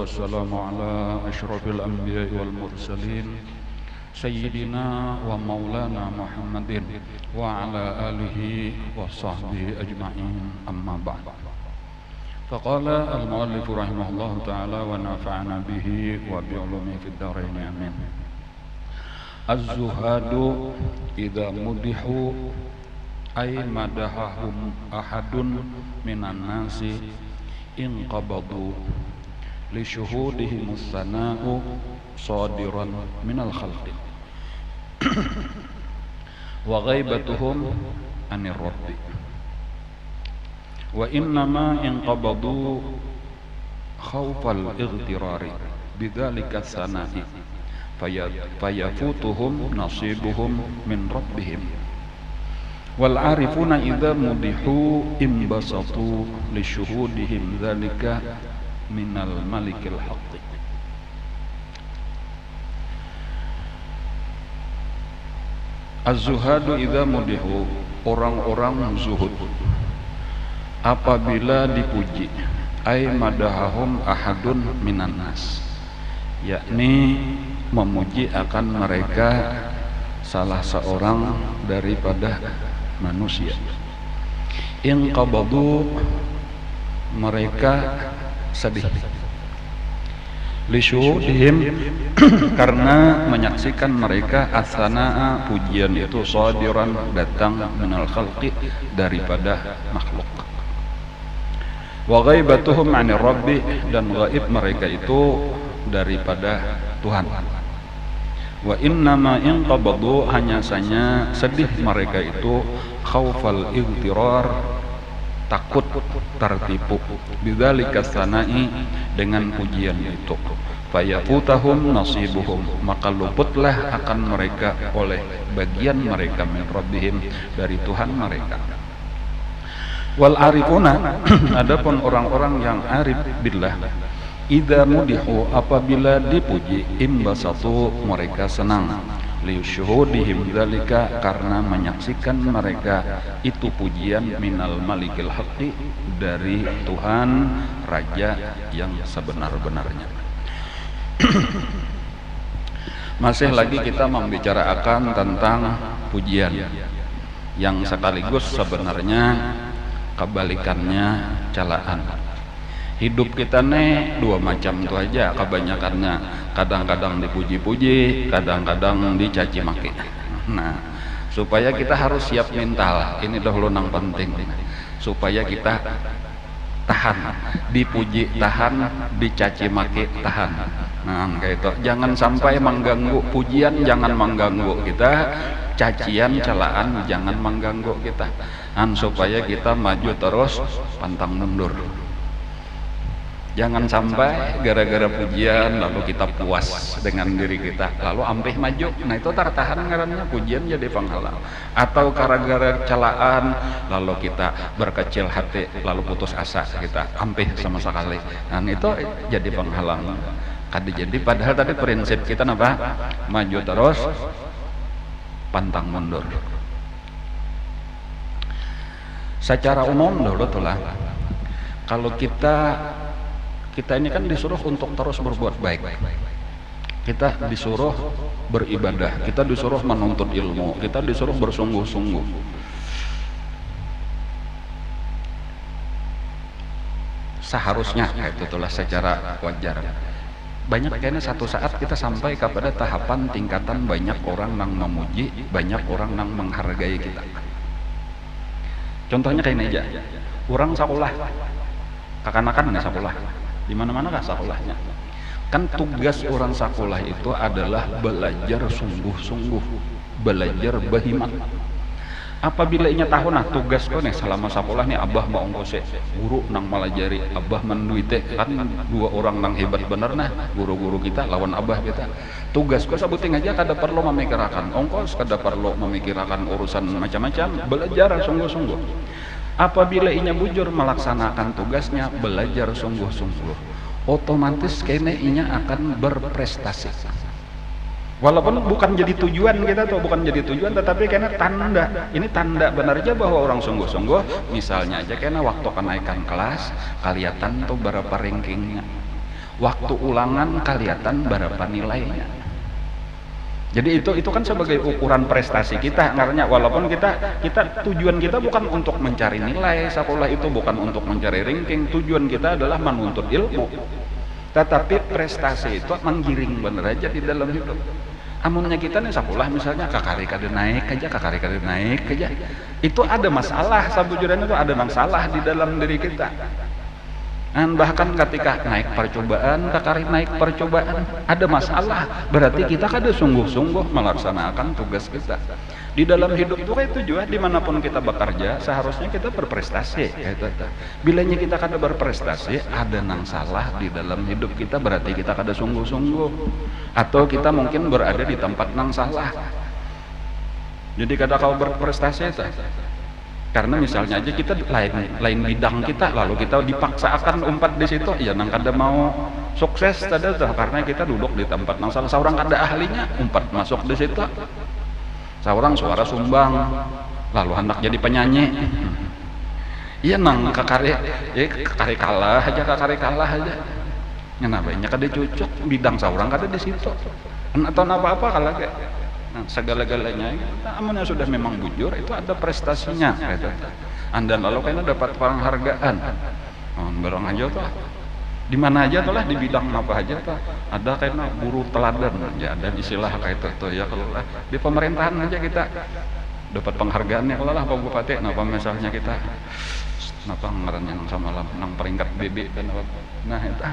والسلام على أشرف الأنبياء والمرسلين سيدنا ومولانا محمد وعلى آله وصحبه أجمعين أما بعد. فقال المؤلف رحمه الله تعالى ونفعنا به وبعلومه في الدارين آمين. الزهاد إذا مدحوا أي مدحهم أحد من الناس انقبضوا لشهودهم الثناء صادرا من الخلق وغيبتهم عن الرب وإنما انقبضوا خوف الاغترار بذلك الثناء فيفوتهم نصيبهم من ربهم والعارفون إذا مدحوا انبسطوا لشهودهم ذلك من الملك الحق. Az-zuhadu idza mudihu, orang-orang zuhud apabila dipuji, ay madahahum ahadun minan nas, yakni memuji akan mereka salah seorang daripada manusia. Inqabadu, mereka sedih. Lisyuhudihim, karena menyaksikan mereka as-sanaa, pujian itu shadiran, datang minal khalqi, daripada makhluk. Wa ghaibatuhum 'anir rabbi, dan gaib mereka itu daripada Tuhan. Wa innama inqabadu, hanya saja sedih mereka itu khaufal igtirar, takut tertipu, bidzalika sanai, dengan pujian itu. Fayafutahum nasibuhum, maka luputlah akan mereka oleh bagian mereka min rabbihim, dari Tuhan mereka. Wal arifuna, adapun orang-orang yang arif billah, idza mudihu, apabila dipuji, imbasatu, mereka senang, lisyuhudihim dzalika, karena menyaksikan mereka itu pujian minal malikil haqqi, dari Tuhan Raja yang sebenar-benarnya. Masih lagi kita membicarakan tentang pujian yang sekaligus sebenarnya kebalikannya celaan. Hidup kita nih dua macam itu aja kebanyakannya, kadang-kadang dipuji-puji, kadang-kadang dicaci maki. Nah, supaya kita harus siap mental, ini dahulu yang penting, supaya kita tahan, dipuji tahan, dicaci maki tahan. Nah, kayak itu, jangan sampai mengganggu pujian, jangan mengganggu kita, cacian, celaan jangan mengganggu kita, supaya kita maju terus, pantang mundur. Jangan sampai gara-gara pujian lalu kita puas dengan diri kita lalu ampih maju. Nah, itu tertahan ngarannya pujian jadi penghalang. Atau gara-gara celaan lalu kita berkecil hati lalu putus asa, kita ampih sama sekali. Nah, itu jadi penghalang. Jadi padahal tadi prinsip kita apa? Maju terus, pantang mundur. Secara umum dulu tuh lah, kalau kita ini kan disuruh untuk terus berbuat baik, kita disuruh beribadah, kita disuruh menuntut ilmu, kita disuruh bersungguh-sungguh. Seharusnya itulah secara wajar. Banyak kayaknya satu saat kita sampai kepada tahapan tingkatan banyak orang yang memuji, banyak orang yang menghargai kita. Contohnya kayak ini aja, orang sekolah, kakanakan nih sekolah, di mana-mana kah sekolahnya? Kan tugas orang sekolah itu adalah belajar sungguh-sungguh, belajar berhimmat. Apabila inya tahu nah tugas kau nih selama sekolah nih abah mau ongkose guru nang malajari, abah menduite, kan dua orang nang hebat bener nah guru-guru kita lawan abah kita. Tugas kau sebuting aja kada perlu memikirkan ongkos, kada perlu memikirkan urusan macam-macam, belajar sungguh-sungguh. Apabila inya bujur melaksanakan tugasnya, belajar sungguh-sungguh, otomatis kene inya akan berprestasi. Walaupun bukan jadi tujuan kita tuh, bukan jadi tujuan, tetapi karena tanda, ini tanda benar aja bahwa orang sungguh-sungguh. Misalnya aja karena waktu kenaikan kelas, kelihatan tuh berapa rankingnya. waktu ulangan kelihatan berapa nilainya. Jadi itu kan sebagai ukuran prestasi kita, karena walaupun kita tujuan kita bukan untuk mencari nilai, sekolah itu bukan untuk mencari ranking, tujuan kita adalah menuntut ilmu. Tetapi prestasi itu menggiring bener aja di dalam hidup. Amunnya kita nih sekolah misalnya kakari kada naik aja, itu ada masalah, sabujurnya itu ada masalah di dalam diri kita. Dan bahkan ketika naik percobaan, kakari naik percobaan, ada masalah, berarti kita kada sungguh-sungguh melaksanakan tugas kita. Di dalam hidup itu kayak tujuan, dimanapun kita bekerja, seharusnya kita berprestasi. Bilanya kita kada berprestasi, ada nang salah di dalam hidup kita, berarti kita kada sungguh-sungguh. Atau kita mungkin berada di tempat nang salah. Jadi kada kau berprestasi, karena misalnya aja kita lain bidang kita, lalu kita dipaksakan umpat di situ, ya nang kada mau sukses tadi tuh, karena kita duduk di tempat nang salah. Seorang kada ahlinya umpat masuk di situ, seorang suara sumbang, lalu hendak jadi penyanyi, iya nang kakari kalah aja, ngenabainya kada cocok bidang seorang kada di situ, atau apa kalah kayak. Nah, segala-galanya amun yang sudah memang bujur itu ada prestasinya gitu. Anda lalu kayaknya dapat penghargaan. Barang aja tuh. Di mana aja tuh lah, di bidang apa aja tuh. Ada kayaknya guru teladan aja, ada istilah kayak itu tuh ya. Kalau di pemerintahan aja kita dapat penghargaannya, kalau lah Pak Bupati, napa misalnya kita napa ngarannya nang sama nang peringkat BB dan apa. Nah, itu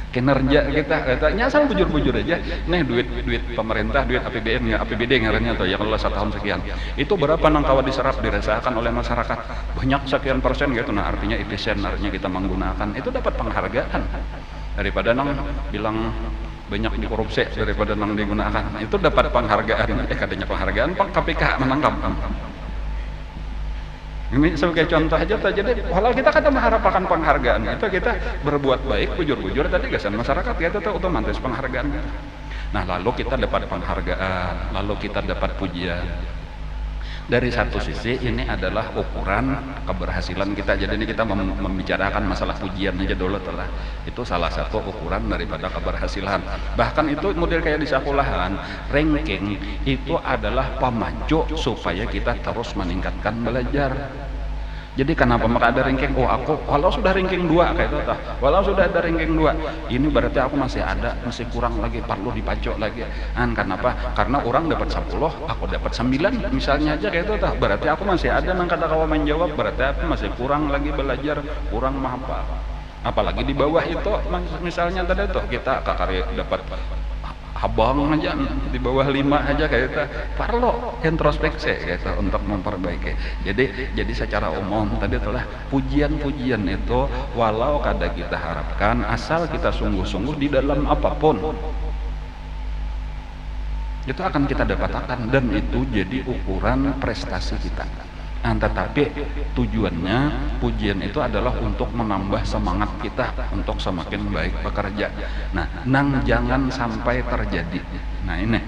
kinerja kita nyasal bujur-bujur aja nih, duit pemerintah, duit APBN ya, APBD ngarannya tuh ya, kalau setahun sekian itu berapa nang kawa diserap dirasakan oleh masyarakat, banyak sekian persen gitu. Nah artinya efisien, artinya kita menggunakan itu, dapat penghargaan daripada nang bilang banyak dikorupsi, daripada nang digunakan itu dapat penghargaan. Katanya penghargaan Pak KPK menangkap. Ini sebagai contoh aja tuh. Jadi walau kita kada mengharapkan penghargaan, itu kita berbuat baik bujur-bujur tadi gasan masyarakat kita tuh otomatis penghargaan. Nah lalu kita dapat penghargaan, lalu kita dapat pujian. Dari satu sisi ini adalah ukuran keberhasilan kita. Jadi ini kita membicarakan masalah pujian aja dulu telah. Itu salah satu ukuran daripada keberhasilan. Bahkan itu model kayak di sekolahan, ranking itu adalah pemacu supaya kita terus meningkatkan belajar. Jadi kenapa maka ada ranking? Oh aku walau sudah ranking 2 kayak itu tah. Walau sudah ada ranking 2, ini berarti aku masih kurang lagi, perlu dipacok lagi. Kenapa? Karena orang dapat 10, aku dapat 9 misalnya aja kayak itu tah. Berarti aku masih ada nang kata kawa menjawab, berarti aku masih kurang lagi belajar, kurang menghafal. Apalagi di bawah itu misalnya tadi tuh kita kakari dapat abang aja di bawah 5 aja kayak itu, perlu introspeksi gitu untuk memperbaiki. Jadi secara umum tadi telah pujian-pujian itu walau kada kita harapkan, asal kita sungguh-sungguh di dalam apapun itu akan kita dapatkan, dan itu jadi ukuran prestasi kita. Tetapi tujuannya pujian itu adalah untuk menambah semangat kita untuk semakin baik bekerja. Nah, nang jangan sampai terjadi. Nah ini,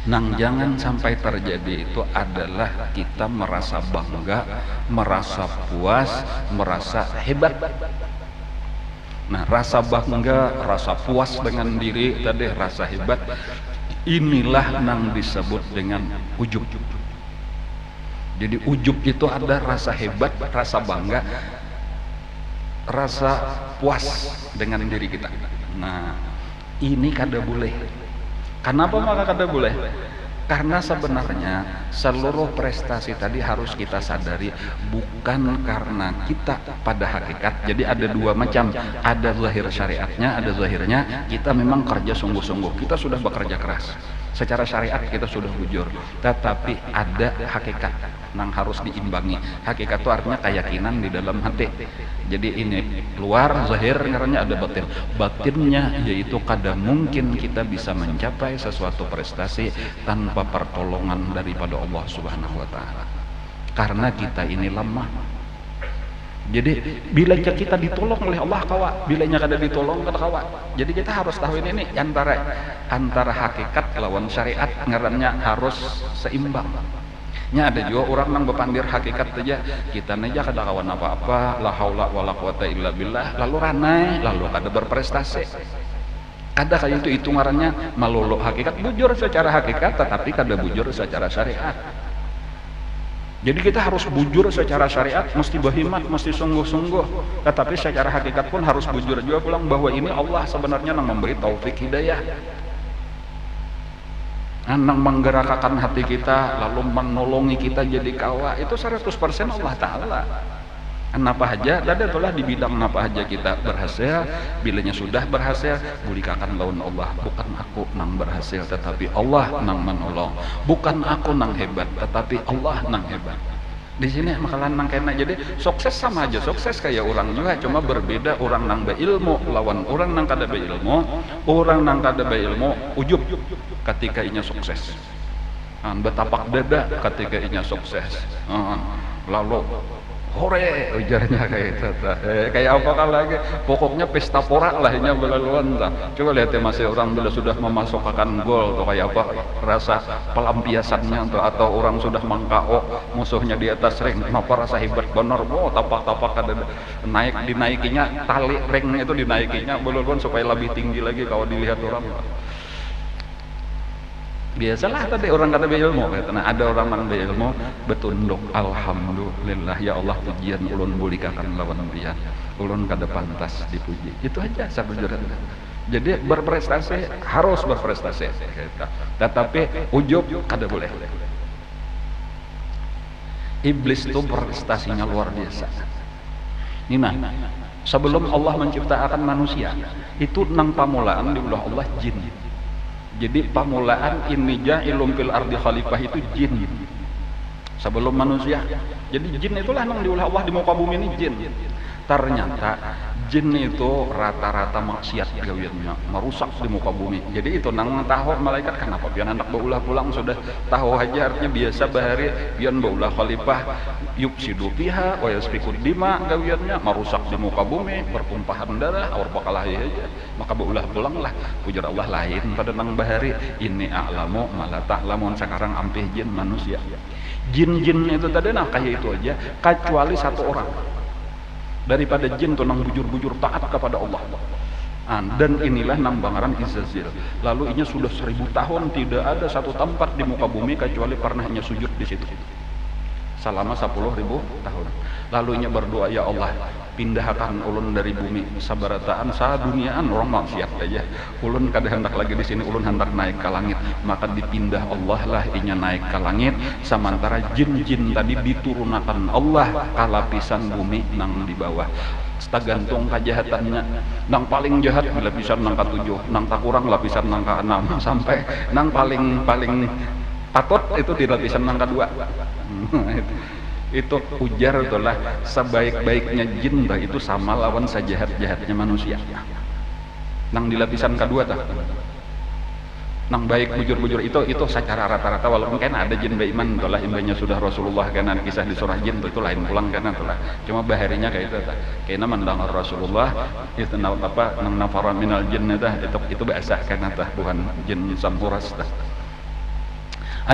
nang jangan sampai terjadi itu adalah kita merasa bangga, merasa puas, merasa hebat. Nah, rasa bangga, rasa puas dengan diri tadi, rasa hebat, inilah nang disebut dengan ujub. Jadi ujub itu ada rasa hebat, rasa bangga, rasa puas dengan diri kita. Nah, ini kada boleh. Kenapa maka kada boleh? Karena sebenarnya seluruh prestasi tadi harus kita sadari bukan karena kita pada hakikat. Jadi ada dua macam, ada zahir syariatnya, ada zahirnya kita memang kerja sungguh-sungguh, kita sudah bekerja keras. Secara syariat kita sudah bujur, tetapi ada hakikat yang harus diimbangi. Hakikat itu artinya keyakinan di dalam hati. Jadi ini luar zahir, karena ada batin. Batinnya yaitu kada mungkin kita bisa mencapai sesuatu prestasi tanpa pertolongan daripada Allah Subhanahu wa taala. Karena kita ini lemah. Jadi bila kita ditolong oleh Allah kawa, bilanya kada ditolong kada kawa. Jadi kita harus tahu ini antara hakikat lawan syariat, ngarannya harus seimbang. nya ada juga orang nang bepandir hakikat aja kita aja kada kawan apa-apa la haula wala quwata illa billah lalu ranai lalu kada berprestasi kada kayak itu ngarannya malolo hakikat bujur secara hakikat tetapi kada bujur secara syariat. Jadi kita harus bujur secara syariat, mesti berhimmat, mesti sungguh-sungguh. Tetapi secara hakikat pun harus bujur juga pulang bahwa ini Allah sebenarnya yang memberi taufik hidayah. Nang menggerakkan hati kita, lalu menolongi kita jadi kawa, itu 100% Allah Ta'ala. Napa aja, ada itulah di bidang napa aja kita berhasil, bilanya sudah berhasil, bulikakan lawan Allah. Bukan aku nang berhasil, tetapi Allah nang menolong. Bukan aku nang hebat, tetapi Allah nang hebat. Di sini makalan nang kena, jadi sukses sama aja, sukses kayak orang juga, cuma berbeda orang nang beilmu lawan orang nang kada beilmu. Orang nang kada beilmu ujub ketika inya sukses, betapak dada ketika inya sukses, lalu hore ujarnya kayak itu, kayak apa kan lagi, pokoknya pesta porak lah inya belaluan lah. Coba lihat ya masih orang bila sudah memasukkan gol atau kayak apa rasa pelampiasannya atau orang sudah mengkao musuhnya di atas ring, apa rasa hebat benar, tapak-tapak ada naik dinaikinya tali ring itu dinaikinya belaluan supaya lebih tinggi lagi kalau dilihat orang. Biasalah tadi orang kata beilmu, nah ada orang yang beilmu betunduk alhamdulillah ya Allah pujian ulun bulikakan lawan bian ulun kada pantas dipuji, itu aja sabujurnya. Jadi berprestasi harus berprestasi, tetapi ujub kada boleh. Iblis itu prestasinya luar biasa. Nina, sebelum Allah menciptakan manusia itu nang pamulaan diulah Allah jin. Jadi pamulaan ini ja'ilum fil ardi khalifah itu jin sebelum manusia. Jadi jin itulah yang diulah Allah di muka bumi ini jin. Ternyata jin itu rata-rata maksiat gawiannya, merusak di muka bumi. Jadi itu nang tahu malaikat kenapa biar anak baulah pulang sudah tahu aja artinya biasa bahari biar baulah khalifah yufsidu fiha wa yasfiku dima gawiannya merusak di muka bumi, bertumpahan darah awar bakalah aja. Maka baulah pulang lah ujar Allah lain pada nang bahari ini a'lamu mala ta'lamun. Sekarang ampih jin manusia. Jin-jin itu tadi nah kayak itu aja kecuali satu orang daripada jin tuh nang bujur-bujur taat kepada Allah. Dan inilah nang bangaran Izazil. Lalu inya sudah 1000 tahun tidak ada satu tempat di muka bumi kecuali pernahnya sujud di situ selama 10.000 tahun. Lalu inya berdoa, ya Allah pindahkan ulun dari bumi sabarataan saduniaan orang maksiat aja. Ulun kada hendak lagi di sini, ulun hendak naik ke langit. Maka dipindah Allah lah inya naik ke langit. Sementara jin-jin tadi diturunakan Allah ke lapisan bumi nang di bawah. Tergantung kejahatannya. Nang paling jahat lapisan nang ke-7, nang tak kurang lapisan nang ke-6 sampai nang paling takut itu di lapisan nang ke-2. Itu ujar itulah sebaik-baiknya jin itu sama lawan sejahat-jahatnya manusia. Nang di lapisan kedua tak nang baik bujur-bujur itu secara rata-rata walaupun kan ada jin beiman itulah imbanya sudah Rasulullah karena kisah di surah jin itu lain pulang karena itulah cuma baharinya kayak itu karena mendengar Rasulullah itu apa nang nafara minal jin itu bahasa karena bukan jin sampuras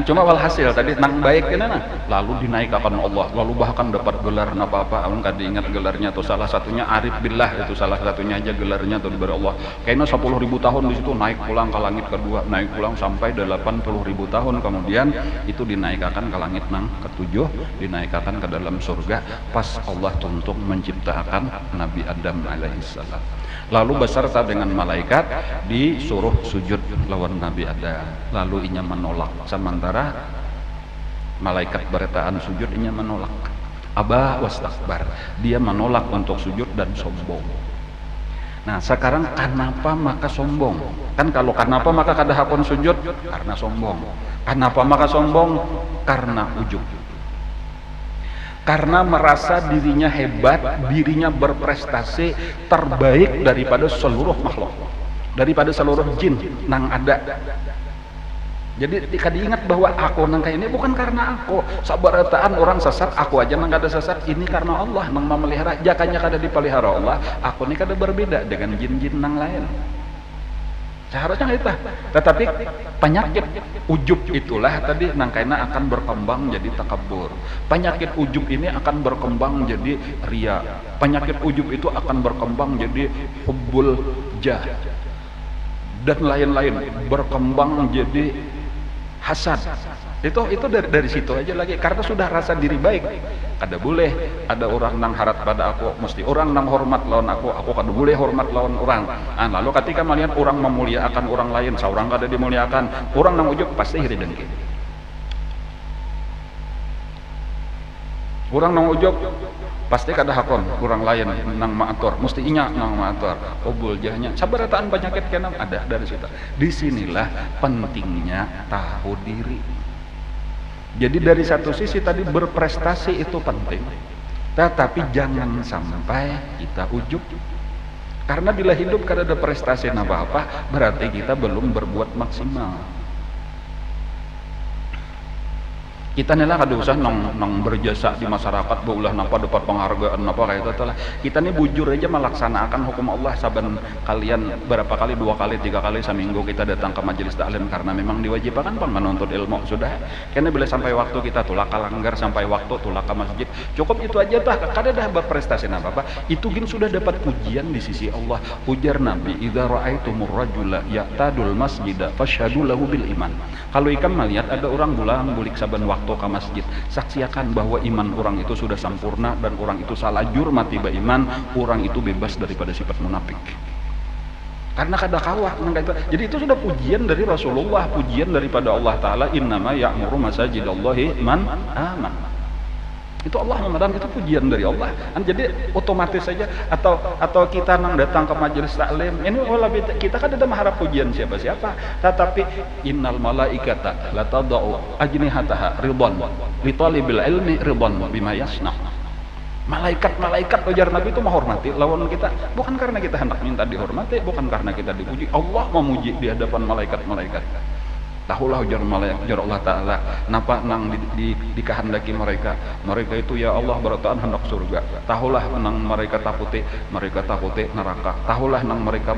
cuma walhasil tadi nang baik kena lalu dinaikkan Allah, lalu bahkan dapat gelar apa-apa, amun kada ingat gelarnya atau salah satunya Arif Billah, itu salah satunya aja gelarnya tuh dari Allah. Kayaknya 10.000 tahun di situ naik pulang ke langit kedua, naik pulang sampai 80.000 tahun kemudian itu dinaikkan ke langit nang ke-7, dinaikkan ke dalam surga pas Allah tuntuk menciptakan Nabi Adam alaihissalam. Lalu beserta dengan malaikat disuruh sujud lawan Nabi Adam. Lalu inya menolak. Sementara malaikat bertaan sujud inya menolak. Abah wastakbar. Dia menolak untuk sujud dan sombong. Nah sekarang kenapa maka sombong? Kan kalau kenapa maka kada hakon sujud? Karena sombong. Kenapa maka sombong? Karena ujub. Karena merasa dirinya hebat, dirinya berprestasi terbaik daripada seluruh makhluk, daripada seluruh jin nang ada. Jadi kada diingat bahwa aku nang kayak ini bukan karena aku. Sabarataan orang sesat, aku aja nang kada sesat. Ini karena Allah nang memelihara. Jakanya kada dipelihara Allah, aku ini kada berbeda dengan jin-jin nang lain. Seharusnya itu. Tetapi penyakit ujub itulah tadi nangkaina akan berkembang jadi takabur. Penyakit ujub ini akan berkembang jadi ria. Penyakit ujub itu akan berkembang jadi hubbul jah dan lain-lain, berkembang jadi hasad. Itu dari situ aja lagi, karena sudah rasa diri baik. Kada boleh ada orang nang harap pada aku, mesti orang nang hormat lawan aku kada boleh hormat lawan orang. Lalu ketika melihat orang memuliakan orang lain, seorang kada dimuliakan, orang nang ujub pasti iri dengki. Orang nang ujub pasti kada hakon orang lain nang maator, mesti inya nang maator. Obul jahnya sabarataan penyakit kenam ada dari situ. Disinilah pentingnya tahu diri. Jadi dari satu sisi tadi berprestasi itu penting, tetapi jangan sampai kita ujub. Karena bila hidup kada ada prestasi apa-apa, berarti kita belum berbuat maksimal. Kita nih lah kada usah nong berjasa di masyarakat, beulah napa dapat penghargaan napa kayak itu lah. Kita nih bujur aja melaksanakan hukum Allah. Saban kalian berapa kali, 2 kali 3 kali seminggu kita datang ke majelis taklim karena memang diwajibkan pan menuntut ilmu sudah. Karena bila sampai waktu kita tulak langgar, sampai waktu tulak ke masjid, cukup itu aja dah. Kada dah berprestasi apa-apa. Itu gin sudah dapat pujian di sisi Allah. Ujar Nabi, idza ra'aitumur rajula ya'tadul masjida fashhadu lahu bil iman. Kalau ikan melihat ada orang bulik saban waktu ke masjid, saksiakan bahwa iman orang itu sudah sempurna dan orang itu salajur mati beriman, orang itu bebas daripada sifat munafik. Karena kada kawah itu. Jadi itu sudah pujian dari Rasulullah, pujian daripada Allah Ta'ala, innama ya'muru masajidallahi man aman. Itu Allah memadam, itu pujian dari Allah. Jadi otomatis saja atau kita nang datang ke majelis taklim ini kita kan tidak mengharap pujian siapa-siapa, tetapi innal malaikata la tadau ajnihataha ridwan li talibil ilmi ridwan bima yasna. Malaikat ujar Nabi itu menghormati lawan kita, bukan karena kita hendak minta dihormati, bukan karena kita dipuji. Allah memuji di hadapan malaikat-malaikat. Tahulah ujar Allah Ta'ala, napa nang dikehendaki mereka itu ya Allah berataan hendak surga. Tahulah nang mereka takuti neraka. Tahulah nang mereka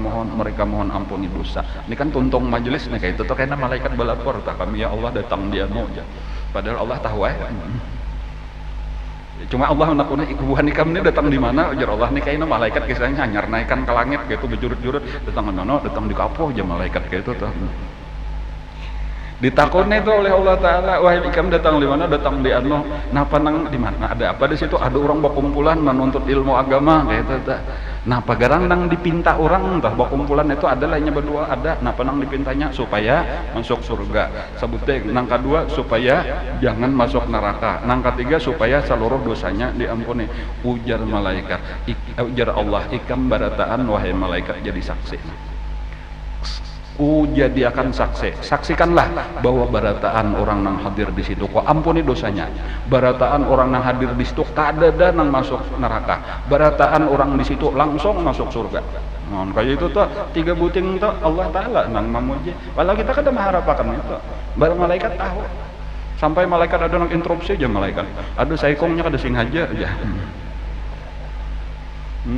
mohon ampuni dosa. Ini kan tuntung majelis nih kayak itu tuh, karena malaikat balapor tak kami ya Allah datang dia aja. Padahal Allah tahu cuma Allah menakuni ikubuhan ikam ini datang di mana, ujar Allah nih kayaknya malaikat kisahnya hanyar naikkan ke langit gitu berjurut-jurut, datang di mana, datang di kapoh aja malaikat kayak itu tuh. Ditakutnya itu oleh Allah Ta'ala, wahai ikam datang di mana, datang di ano, napa nang di mana, ada apa di situ, ada orang berkumpulan menuntut ilmu agama kayak itu. Napa garang nang dipinta orang entah berkumpulan itu ada lainnya berdua, ada napa nang dipintanya supaya masuk surga. Sebutnya nang kedua supaya jangan masuk neraka, nang ketiga supaya seluruh dosanya diampuni. Ujar malaikat, ujar Allah, ikam barataan wahai malaikat jadi saksi. Jadi akan saksikanlah bahwa barataan orang nang hadir di situ kok ampuni dosanya. Barataan orang nang hadir di situ tak ada nang masuk neraka. Barataan orang di situ langsung masuk surga. Kayak itu tuh 3 buting tuh Allah Ta'ala nang memuji. Walau kita kada mengharapkan itu. Baru malaikat tahu. Sampai malaikat ada nang interupsi aja malaikat. Aduh saikongnya kada sing aja.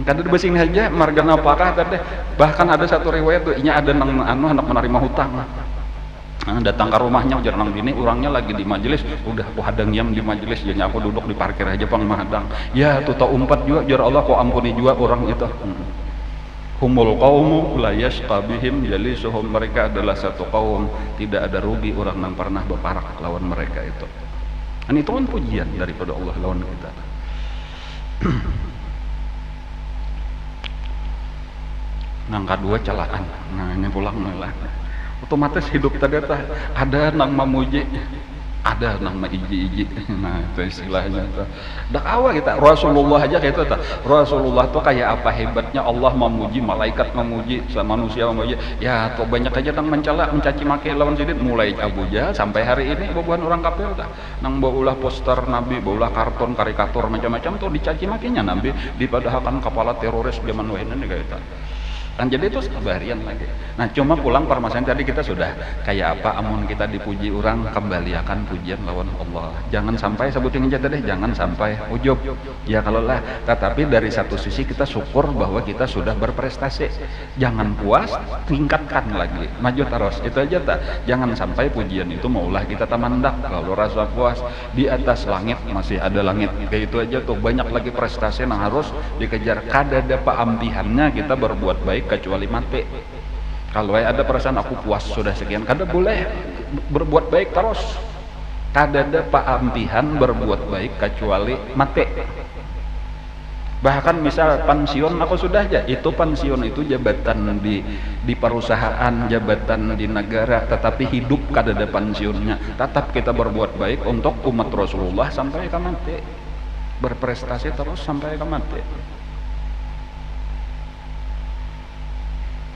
Kada basing aja margana apakah tadi, bahkan ada satu riwayat tuh inya ada nang hendak menerima hutang. Datang ke rumahnya ujar nang bini, orangnya lagi di majelis, udah aku hadang diam di majelis, jadi aku duduk di parkir aja pang mahadang. Ya tuh tak umpat juga ujar Allah, kau ampuni juga orang itu. Humul qaumu la yashqa bihim jalisuhum, mereka adalah satu kaum tidak ada rugi orang yang pernah berparak lawan mereka itu. Dan itu kan pujian daripada Allah lawan kita. Nang kedua celaan, nah ini pulang malah otomatis hidup tadi ada nang memuji, ada nang iji-iji. Nah itu istilahnya tuh. Dak awal kita Rasulullah aja kayak itu tuh. Rasulullah tuh kayak apa hebatnya, Allah memuji, malaikat memuji, manusia memuji. Ya tuh banyak aja nang mencela, mencaci maki lawan sidin, mulai Abu Jahal sampai hari ini bobohan orang kafir dah. Nang baulah poster Nabi, baulah kartun, karikatur macam-macam tuh dicaci makinya Nabi, dipadahkan kepala teroris zaman wahina nih kayak itu. kan jadi itu sabarian lagi. Nah cuma pulang permasalahan tadi kita sudah kayak apa amun kita dipuji orang kembaliakan pujian lawan Allah, jangan sampai sebutin aja deh, jangan sampai ujub ya kalau lah. Tetapi dari satu sisi kita syukur bahwa kita sudah berprestasi, jangan puas, tingkatkan lagi, maju terus, itu aja tak. Jangan sampai pujian itu maulah kita tamandak, kalau rasa puas di atas langit masih ada langit, kayak itu aja tuh. Banyak lagi prestasi yang harus dikejar, kadada paampihannya kita berbuat baik kecuali mati. Kalau ada perasaan aku puas sudah sekian, kada boleh berbuat baik terus. Kadada paampihan berbuat baik kecuali mati. Bahkan misal pensiun aku sudah aja, itu pensiun itu jabatan di perusahaan, jabatan di negara, tetapi hidup kadada pensiunnya. Tetap kita berbuat baik untuk umat Rasulullah sampai ke mati, berprestasi terus sampai ke mati.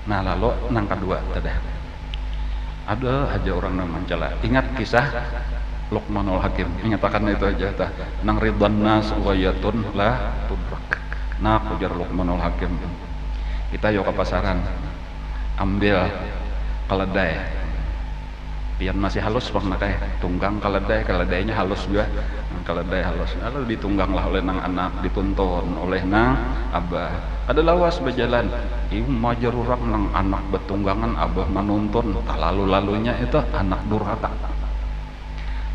Nah lalu nang kedua tadah ada aja orang yang mencela. Ingat kisah Luqmanul Hakim, menyatakan itu aja tah nang ridwan nas wayatun la tudrak. Nah ujar Luqmanul Hakim, kita yuk ke pasaran ambil keledai, pian masih halus bang nakai tunggang keledai, keledainya halus juga, keledai halus lalu ditunggang lah oleh nang anak, dituntun oleh nang abah. Ada lawas berjalan, ieu majar urang nang anak betunggangan abah menuntun, tak lalu-lalunya itu anak durhaka.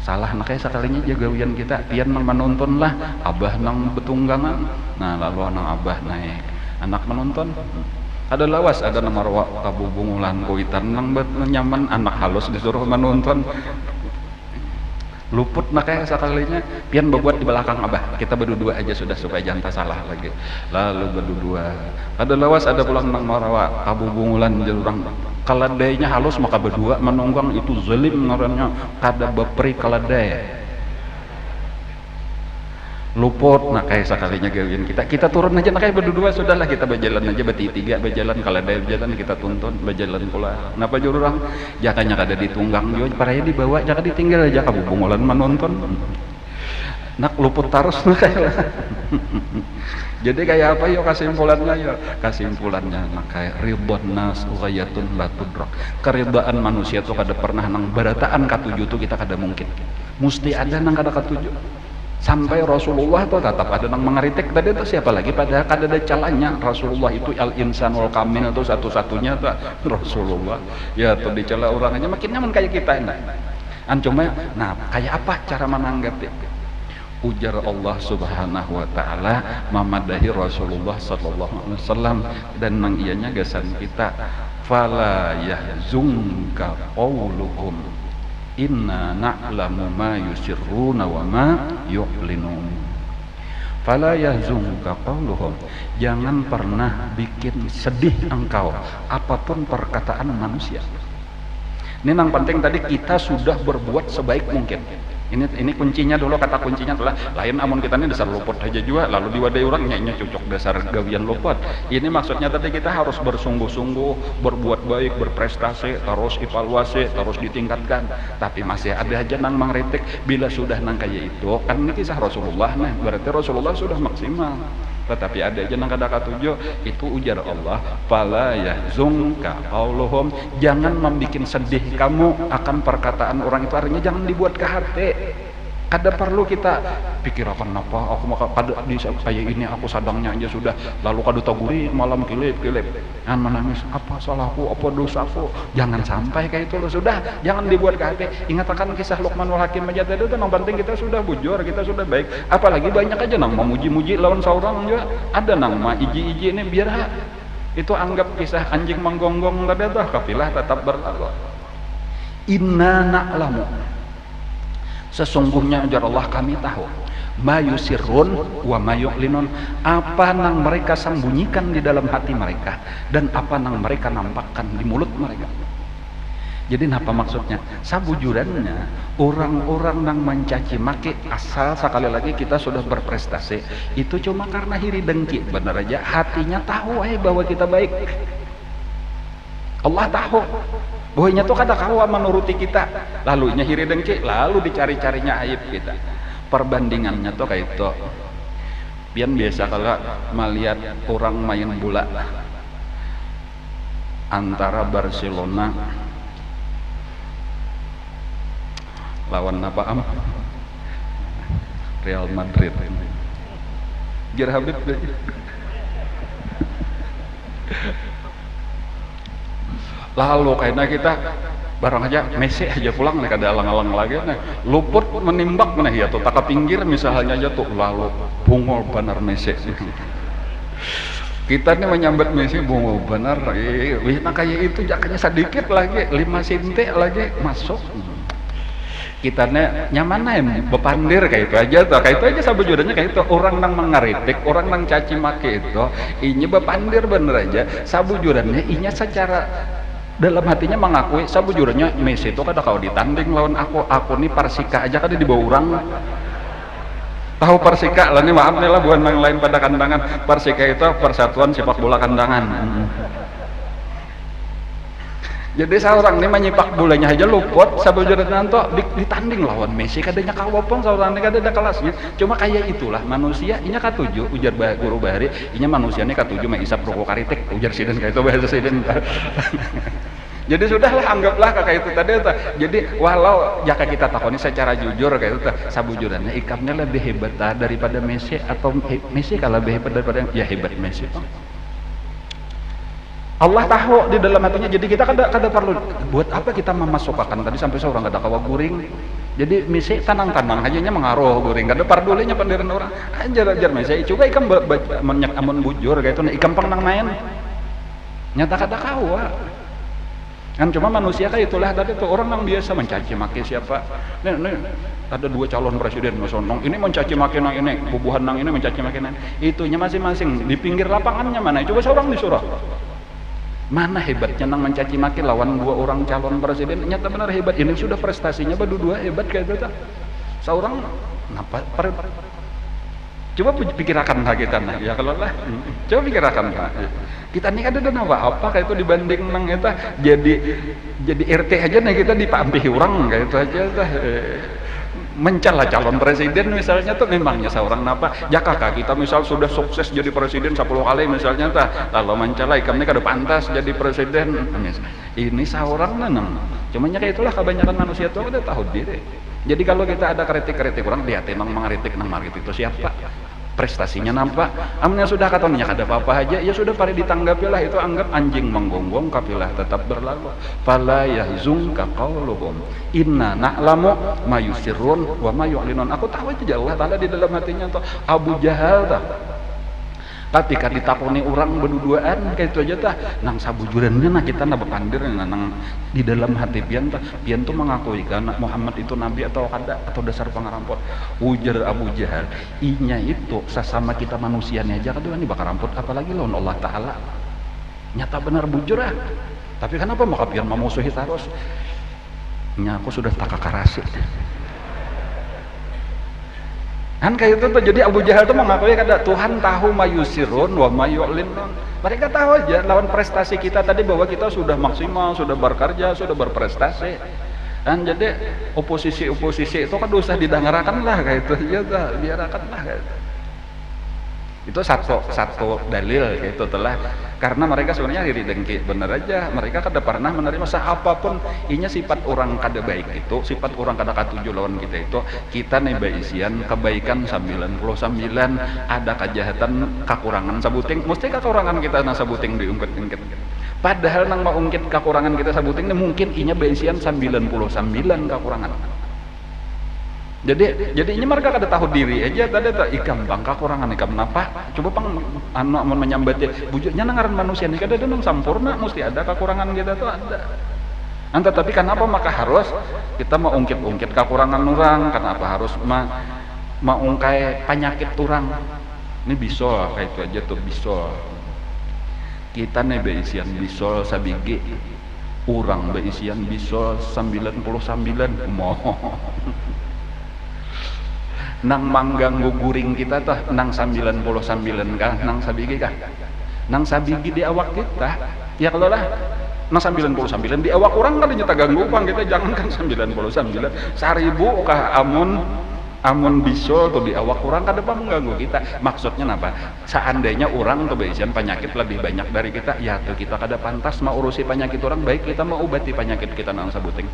Salah nakanya sekalinya jagawian kita, pian nang menuntun lah, abah nang betunggangan. Nah lalu nang abah naik, anak menuntun. Ada lawas, ada nomor kabubungulan kuitan nang nyaman, anak halus disuruh menuntun. Luput nakanya sekalinya, pian berbuat di belakang abah, kita berdua aja sudah supaya jangan salah lagi. Lalu berdua, ada lawas, ada pulang nang marawa kabubungulan jurang keledainya halus maka berdua menunggang, itu zalim ngarannya, kada beperi keledai. Luput nak kayak sekalinya gawin kita turun aja nak kayak berdua sudahlah, kita berjalan aja bertiga berjalan, keledai berjalan kita tuntun berjalan pula. Kenapa jurang jakanya kada ditunggang juga, parahnya dibawa jaka ditinggal aja kabubungulan menonton. Nak luput terus nak kayak jadi kayak apa yo kesimpulannya yo? Kesimpulannya nak kayak ridwan nas ghayatun la tudrak. Keridaan manusia tuh kada pernah nang barataan katujuh tuh kita kada mungkin. Mesti ada nang kada katujuh. Sampai Rasulullah tuh tetap ada nang mengeritik tadi itu siapa lagi, padahal kada ada calanya. Rasulullah itu al-insanul kamil itu satu-satunya tuh Rasulullah. Ya tuh dicela orang aja makin nyaman kayak kita ini. Cuma nah kayak apa cara menanggapi? Ujar Allah Subhanahu wa taala memadahi Rasulullah sallallahu alaihi wasallam dan nang ianya gasan kita, fala yahzunka qauluhum inna na'lamu ma yusirruna wa ma yu'linun. Fala yahzunka qauluhum, jangan pernah bikin sedih engkau apapun perkataan manusia. Ini yang penting tadi, kita sudah berbuat sebaik mungkin. Ini kuncinya dulu, kata kuncinya adalah lain amun kita ini dasar luput aja juga lalu diwadai orang nyanyi cocok dasar gawian luput. Ini maksudnya tadi kita harus bersungguh-sungguh berbuat baik, berprestasi, terus evaluasi, terus ditingkatkan. Tapi masih ada aja nang mengkritik. Bila sudah nang kayak itu, kan ini kisah Rasulullah, nah berarti Rasulullah sudah maksimal. Tetapi ada aja nang kada katujuh, itu ujar Allah, fala yahzunka qauluhum, jangan membikin sedih kamu akan perkataan orang itu. Artinya jangan dibuat ke hati. Kada perlu kita pikir apa aku maka kada di kayak ini aku sadangnya aja sudah, lalu kada taguri malam kilip-kilip kan menangis, apa salahku, apa dosaku. Jangan sampai kayak itu loh, sudah jangan dibuat ke hati. Ingatkan kisah Luqmanul Hakim aja tadi itu, yang penting kita sudah bujur, kita sudah baik. Apalagi banyak aja nang memuji-muji lawan seorang juga, ada nang ma iji-iji ini biar itu anggap kisah anjing menggonggong tadi tuh, kafilah tetap berlalu. Inna na'lamu, sesungguhnya ujar Allah kami tahu, ma yusirrun wa ma yu'linun, apa nang mereka sembunyikan di dalam hati mereka dan apa nang mereka nampakkan di mulut mereka. Jadi apa maksudnya? Sabujurannya orang-orang nang mencaci maki asal sekali lagi kita sudah berprestasi itu cuma karena hiri dengki, benar aja hatinya tahu bahwa kita baik. Allah tahu bahwanya tuh kata kau menuruti kita, lalu hiri dengki, lalu dicari-carinya aib kita. Perbandingannya tuh kayak itu. Pian biasa kalau melihat orang main bola, antara Barcelona lawan apa Real Madrid. Jar Habib lalu kayaknya kita barang aja Messi aja pulang nih kada alang-alang lagi nih luput menimbak nih ya tuh taka pinggir misalnya aja tuh lalu bungol benar Messi. Kita nih menyambat Messi bungol benar nah kayak itu jakanya sedikit lagi 5 senti lagi masuk. Kita nyaman nih bepandir kayak itu aja tuh, kayak itu aja sabujurnya kayak itu orang nang mengaritik, orang nang caci maki itu, ini bepandir bener aja sabujurannya, inya secara dalam hatinya mengakui sabujurannya Messi itu kada kau ditanding lawan aku nih Persika aja kada dibawa orang. Tahu Persika lah nih maaf nih lah bukan yang lain pada kandangan. Persika itu Persatuan Sepak Bola Kandangan. Jadi seorang ini menyipak bolanya aja luput sabujuran nanto ditanding lawan Messi kadanya kawopong seorang ini kadanya kelasnya cuma kayak itulah manusia inya katuju ujar guru Bahari inya manusianya katuju mah isap rokok karitik ujar siden kayak itu bahasa siden. Jadi sudahlah anggaplah kayak itu tadi itu. Jadi walau jika kita takoni secara jujur kayak itu sabujurannya ikamnya lebih hebat daripada Messi atau Messi kalah lebih hebat daripada ya hebat Messi. Allah tahu di dalam hatinya, jadi kita kada perlu buat apa kita memasukkan tadi sampai seorang kada kawa guring. Jadi Messi tenang-tenang hanya mengaruh guring, kada pardulinya pandiran orang. Ajar Messi juga ikam menyak amun bujur kayak itu ikam pang nang main. Nyata kada kawa. Kan cuma manusia kayak itulah tadi tuh orang yang biasa mencaci maki siapa. Nih ada 2 calon presiden masonong ini mencaci maki nang ini, bubuhan nang ini mencaci maki nang. Itunya masing-masing di pinggir lapangannya mana? Coba seorang disuruh. Mana hebatnya nang mencaci maki lawan 2 orang calon presiden, nyata benar hebat. Ini sudah prestasinya berdua hebat kayak itu. Seorang kenapa coba pikirkan lah kita nah ya kalau lah coba pikirkan kita nih ada dana apa kayak itu dibanding nang itu jadi RT aja nih kita dipampihi orang kayak itu aja mencela calon presiden misalnya tuh memangnya seorang napa ya kakak kita misal sudah sukses jadi presiden 10 kali misalnya tah kalau mencela ikamnya kada pantas jadi presiden ini seorang nanang cumanya kayak itulah kebanyakan manusia tuh udah tahu diri. Jadi kalau kita ada kritik orang lihat emang mengkritik nang marit itu siapa prestasinya nampak amunnya sudah katanya kada apa-apa aja ya sudah pada ditanggapi lah itu anggap anjing menggonggong kapilah tetap berlalu fala yahzunka qauluhum inna na'lamu ma yusirrun wa ma yu'linun. Aku tahu aja Allah Taala di dalam hatinya tuh Abu Jahal tah ketika ditakoni orang berduaan kayak itu aja tah nang sabujurannya nah kita na bepandir nang di dalam hati pian tuh mengakui karena Muhammad itu nabi atau kada atau dasar pangarampot. Ujar Abu Jahal inya itu sesama kita manusianya aja kadang ini bakal rampot apalagi lawan Allah Taala. Nyata benar bujur tapi kenapa maka pian memusuhi terus nya aku sudah tak karasi kan kayak itu tuh. Jadi Abu Jahal tuh mengakui kada Tuhan tahu mayusirun wa mayu'linun. Mereka tahu aja lawan prestasi kita tadi bahwa kita sudah maksimal, sudah berkarya, sudah berprestasi. Dan jadi oposisi itu kan usah didengarakan lah kayak itu ya biarkan lah kayak itu. Itu satu dalil kayak itu telah karena mereka sebenarnya iri dengki bener aja mereka kada pernah menerima apapun inya sifat orang kada baik itu sifat orang kada katuju lawan kita nih baisian kebaikan 99 ada kejahatan kekurangan sabuting mesti kekurangan kita na sabuting diungkit-ungkit padahal nang maungkit kekurangan kita sabuting mungkin inya baisian 99 kekurangan. Jadi ini mereka kada tahu diri aja tadi tak ikam bang kekurangan ikam napa coba pang anu menyambat bujuknya nangaran manusia ini kada nang sampurna mesti ada kekurangan kita tuh ada. Tapi kenapa maka harus kita mau ungkit kekurangan orang kenapa harus maungkai penyakit orang ini bisol kayak itu aja tuh bisol kita nih beisian bisol sabigi orang beisian bisol 99 mau nang mangganggu guring kita tuh nang 99 kah nang sabigi kah nang sabigi di awak kita ya kalau lah nang 99 di awak orang kan nyata ganggu pang kita jangan kan 99 1000 kah amun amun bisul tuh di awak orang kada mengganggu kita. Maksudnya apa? Seandainya orang tuh biasanya penyakit lebih banyak dari kita, ya tuh kita kada pantas mau urusi penyakit orang, baik kita mau obati penyakit kita nang sabuting.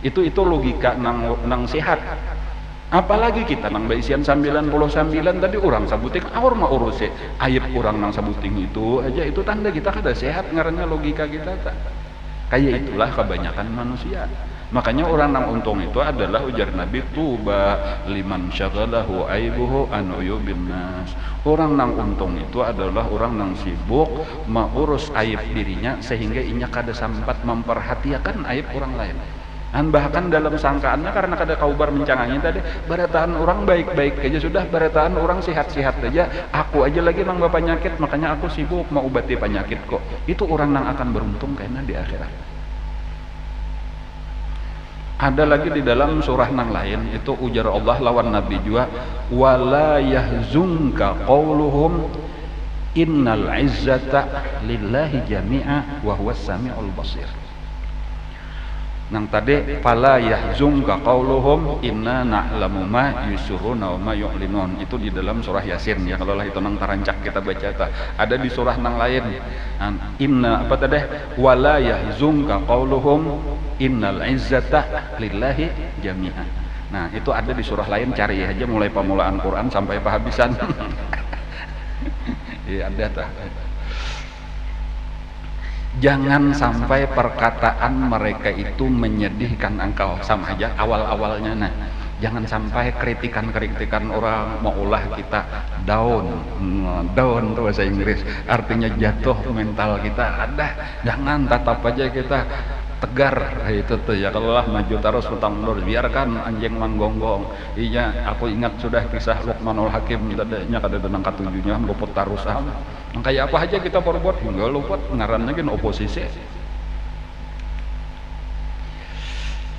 Itu logika nang sehat. Apalagi kita nang baisian 99 tadi orang sabuting aur mau urusi aib orang nang sabuting itu aja, itu tanda kita kada sehat ngarannya logika kita tak. Kayak itulah kebanyakan manusia. Makanya orang nang untung itu adalah ujar Nabi, tuba liman syaghalahu aibuhu an uyubin nas. Orang nang untung itu adalah orang nang sibuk mengurus aib dirinya sehingga inya kada sempat memperhatikan aib orang lain. Dan bahkan dalam sangkaannya karena kada kaubar mencangangi tadi, barataan orang baik-baik aja sudah, barataan orang sehat-sehat aja, aku aja lagi nang penyakit, makanya aku sibuk mau obati penyakit kok. Itu orang nang akan beruntung karena di akhirat. Ada lagi di dalam surah nang lain itu ujar Allah lawan Nabi juga, wala yahzunka qauluhum innal izzata lillahi jami'a wa huwas samiul basir. Nang tadi fala yahzunka qauluhum inna na'lamu ma yusirruna wa ma yu'linun, itu di dalam surah Yasin ya, kalau lah itu nang tarancak kita baca ta. Ada di surah nang lain inna apa tadi wala yahzunka qauluhum innal izzata lillahi jami'an. Nah itu ada di surah lain, cari aja mulai pemulaan Quran sampai penghabisan. Iya ada ta. Jangan sampai perkataan mereka itu menyedihkan engkau, sama aja awal-awalnya. Nah, jangan sampai kritikan orang mau ulah kita down tuh bahasa Inggris, artinya jatuh mental kita. Jangan, tetap aja kita tegar itu tuh ya, kalau lah maju terus utang mundur, biarkan anjing manggonggong. Iya, aku ingat sudah kisah Luqmanul Hakim tadinya kada tenang katujuhnya luput terus kayak apa aja kita perbuat hingga luput ngarannya kan oposisi.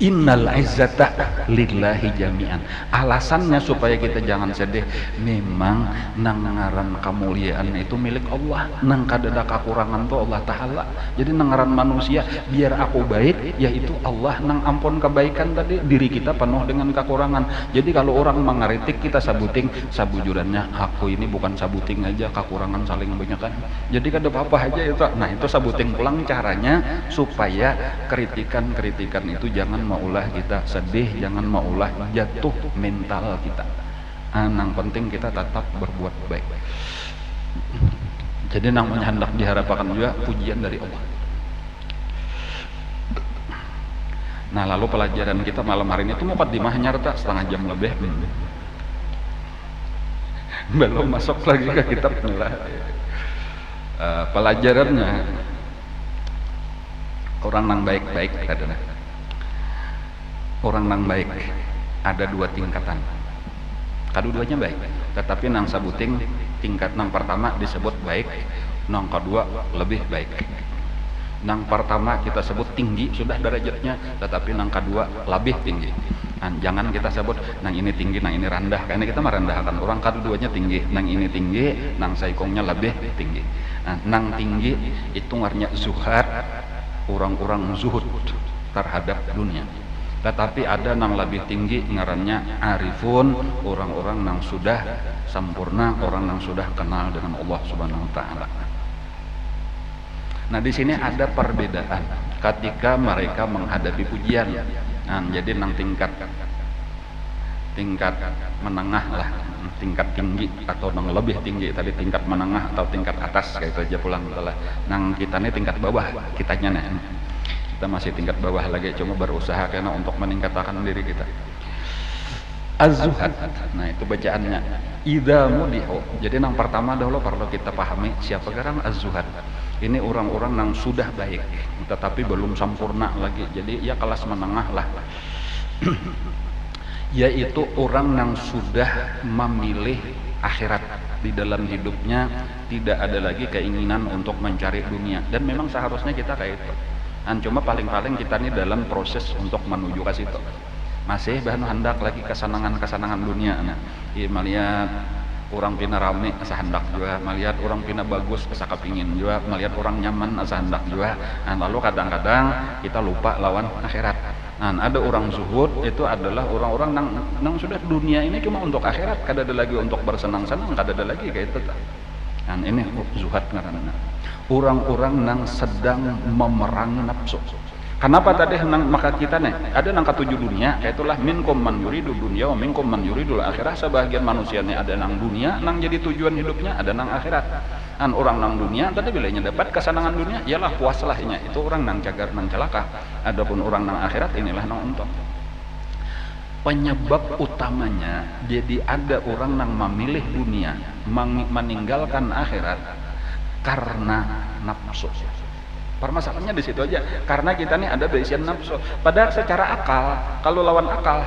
Innal izzata lillahi jami'an. Alasannya supaya kita jangan sedih, memang nang ngaran kemuliaan itu milik Allah, nang kadada kekurangan tuh Allah Ta'ala. Jadi nang ngaran manusia biar aku baik, yaitu Allah nang ampun kebaikan tadi, diri kita penuh dengan kekurangan. Jadi kalau orang mengeritik kita sabuting, sabujurannya aku ini bukan sabuting aja, kekurangan saling banyak kan. Jadi kada apa-apa aja itu. Nah itu sabuting pulang caranya supaya kritikan itu jangan maulah kita sedih, jangan maulah jatuh mental kita. Nang penting kita tetap berbuat baik. Jadi nang hendak diharapkan juga pujian dari Allah. Nah lalu pelajaran kita malam hari ini itu muqaddimah nyarta setengah jam lebih. Belum masuk lagi ke kitab lah. Pelajarannya orang nang baik-baik kadang. Orang nang baik ada dua tingkatan. Kedua-duanya baik, tetapi nang sabuting tingkat nang pertama disebut baik, nang kedua lebih baik. Nang pertama kita sebut tinggi sudah derajatnya, tetapi nang kedua lebih tinggi. Jangan kita sebut nang ini tinggi, nang ini rendah, karena kita merendahkan orang. Kedua-duanya tinggi, nang ini tinggi, nang saikongnya lebih tinggi. Nang tinggi itu artinya zuhad, orang-orang zuhud terhadap dunia. Tetapi ada nang lebih tinggi ngarannya arifun, orang-orang nang sudah sempurna, orang nang sudah kenal dengan Allah Subhanahu wa taala. Nah, di sini ada perbedaan ketika mereka menghadapi pujian. Nah, jadi nang tingkat menengah lah, tingkat tinggi atau nang lebih tinggi, tadi tingkat menengah atau tingkat atas kayak itu aja pulang lah. Nang kita ini tingkat bawah, kitanya nih. Kita masih tingkat bawah lagi, cuma berusaha karena untuk meningkatkan diri kita. Az-zuhad, nah itu bacaannya idza mudihu. Jadi yang pertama dahulu perlu kita pahami siapa garang az-zuhad. Ini orang-orang yang sudah baik tetapi belum sempurna lagi, jadi ya kelas menengah lah. Yaitu orang yang sudah memilih akhirat di dalam hidupnya, tidak ada lagi keinginan untuk mencari dunia, dan memang seharusnya kita kayak itu. Cuma paling-paling kita ini dalam proses untuk menuju ke situ. Masih bahan hendak lagi kesenangan dunia. Iya, melihat orang pina rame asa hendak juga, melihat orang pina bagus asa kepingin juga, melihat orang nyaman asa hendak juga. Lalu kadang-kadang kita lupa lawan akhirat. Ada orang zuhud itu adalah orang-orang nang sudah dunia ini cuma untuk akhirat, kada ada lagi untuk bersenang-senang, kada ada lagi kayak itu. Ini zuhud ngaranna. Orang-orang nang sedang memerangi nafsu. Kenapa tadi maka kita nih ada nang ketujuh dunia, itulah minkum man yuridu dunya wa minkum man yuridul akhirah. Sebagian manusia nih ada nang dunia, nang jadi tujuan hidupnya, ada nang akhirat. Orang nang dunia tadi bilanya dapat kesenangan dunia, ialah puaslahnya itu orang nang cagar nang celaka. Adapun orang nang akhirat inilah nang untung. Penyebab utamanya jadi ada orang nang memilih dunia, meninggalkan akhirat karena nafsu. Permasalahannya di situ aja, karena kita nih ada berisian nafsu. Padahal secara akal, kalau lawan akal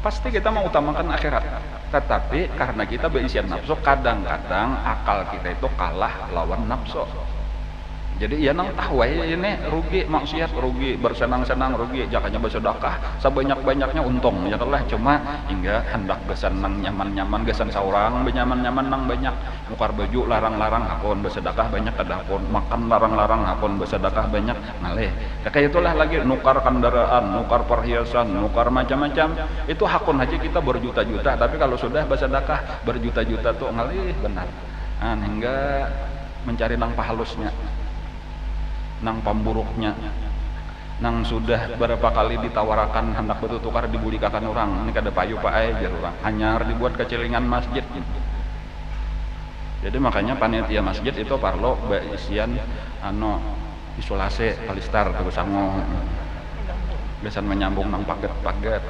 pasti kita mau utamakan akhirat. Tetapi karena kita berisian nafsu, kadang-kadang akal kita itu kalah lawan nafsu. Jadi ya nang tahu ini rugi maksiat, rugi bersenang-senang, rugi jakanya bersedekah sebanyak-banyaknya untung ya telah, cuma hingga hendak gesan nang nyaman-nyaman gesan saurang benyaman-nyaman nang banyak nukar baju larang-larang hakun bersedekah banyak kadakun, makan larang-larang hakun bersedekah banyak ngalih. Kayak itulah lagi nukar kendaraan, nukar perhiasan, nukar macam-macam, itu hakun aja kita berjuta-juta, tapi kalau sudah bersedekah berjuta-juta tuh ngalih benar. Hingga mencari nang pahalusnya, nang pamburuknya, nang sudah berapa kali ditawarakan hendak betul tukar dibulikakan orang, ini kada payu pak aja orang hanyar dibuat kecilingan masjid gitu. Jadi makanya panitia masjid itu parlo isian isolasi palistar terus sango biasan menyambung nang paget-paget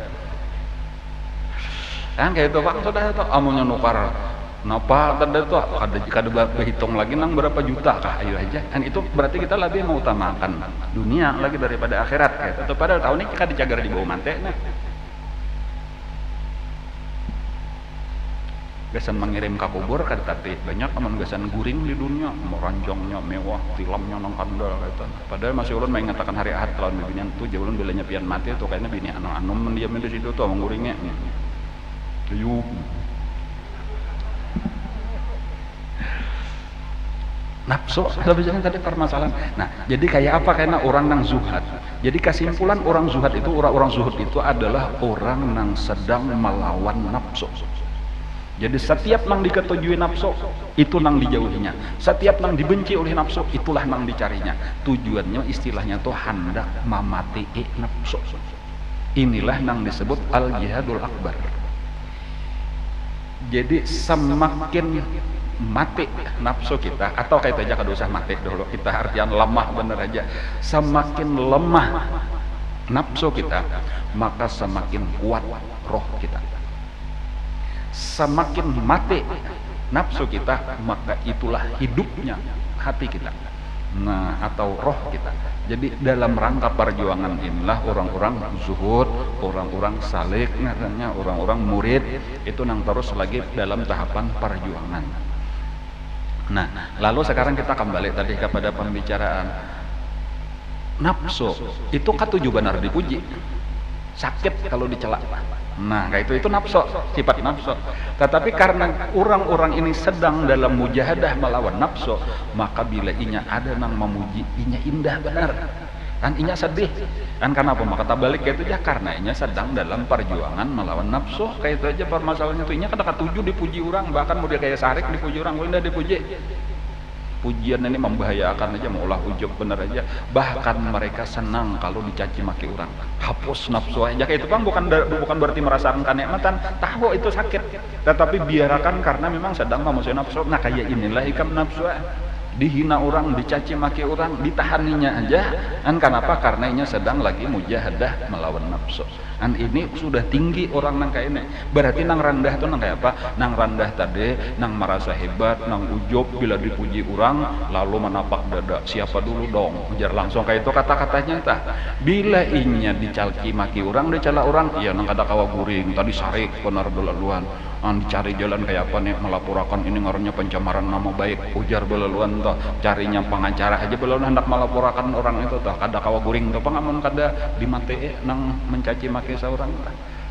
kan kayak itu pak. Sudah itu amunnya nukar napa tadi itu kada berhitung lagi nang berapa juta kah ayo aja kan, itu berarti kita lebih mengutamakan dunia lagi daripada akhirat kayak itu. Padahal tahun ini kada dijagar di bawah mante nah. Gasan mengirim ke kubur kada, tapi banyak aman gasan guring di dunia, ranjangnya mewah, filmnya nang kandal kayak itu. Padahal masih ulun mengatakan hari Ahad lawan binian tuh jauh ulun bilanya pian mati tuh kayaknya bini anu mendiam di situ tuh mengguringnya tuyuk. Nafsu, tapi jangan tadi permasalahan. Nah, jadi kayak apa? Karena orang nang zuhad. Jadi kesimpulan orang zuhad itu, orang zuhud itu adalah orang nang sedang melawan nafsu. Jadi setiap nang diketujui nafsu, itu nang dijauhinya. Setiap nang dibenci oleh nafsu, itulah nang dicarinya. Tujuannya istilahnya tuh hendak memati nafsu. Inilah nang disebut al-jihadul akbar. Jadi semakin mati nafsu kita, atau kayak aja kada usah mati dulu, kita artian lemah bener aja, semakin lemah nafsu kita maka semakin kuat roh kita. Semakin mati nafsu kita maka itulah hidupnya hati kita, nah atau roh kita. Jadi dalam rangka perjuangan inilah orang-orang zuhud, orang-orang salik, namanya orang-orang murid itu nang terus lagi dalam tahapan perjuangan. Nah, lalu sekarang kita kembali tadi kepada pembicaraan nafsu. Itu katuju benar dipuji, sakit kalau dicela. Nah, kayak itu nafsu, sifat nafsu. Tetapi karena orang-orang ini sedang dalam mujahadah melawan nafsu, maka bila inya ada nang memuji, inya indah benar. Kan inya sedih. Kan karena apa? Maka tabalik kayak itu aja karena inya sedang dalam perjuangan melawan nafsu. Kayak itu aja permasalahannya tuh. Inya kada katuju dipuji orang, bahkan mau dia kayak sarik dipuji orang, kalau indah dipuji. Pujian ini membahayakan aja, maulah ujub bener aja. Bahkan mereka senang kalau dicaci maki orang. Hapus nafsu aja kayak itu kan, bukan berarti merasakan kenikmatan, tahu itu sakit. Tetapi biarkan karena memang sedang memusuhi nafsu. Nah kayak inilah ikam nafsu. Dihina orang, dicaci maki orang, ditahaninya aja. Kan kenapa? Karena ini sedang lagi mujahadah melawan nafsu. Kan ini sudah tinggi orang nang kayak ini. Berarti nang rendah tuh nang kayak apa? Nang rendah tadi, nang merasa hebat, nang ujub bila dipuji orang, lalu menapak dada. Siapa dulu dong? Ujar langsung kayak itu kata-katanya entah. Bila inya dicaci maki orang, dicela orang, iya nang kada kawa guring. Tadi sarik benar belaluan. Dicari jalan kayak apa nih, melaporkan ini ngaruhnya pencemaran nama baik, ujar belaluan toh, carinya pengacara aja belaluan hendak melaporkan orang itu toh, kada kawa guring toh, pengamun kada dimati nang mencaci maki seorang.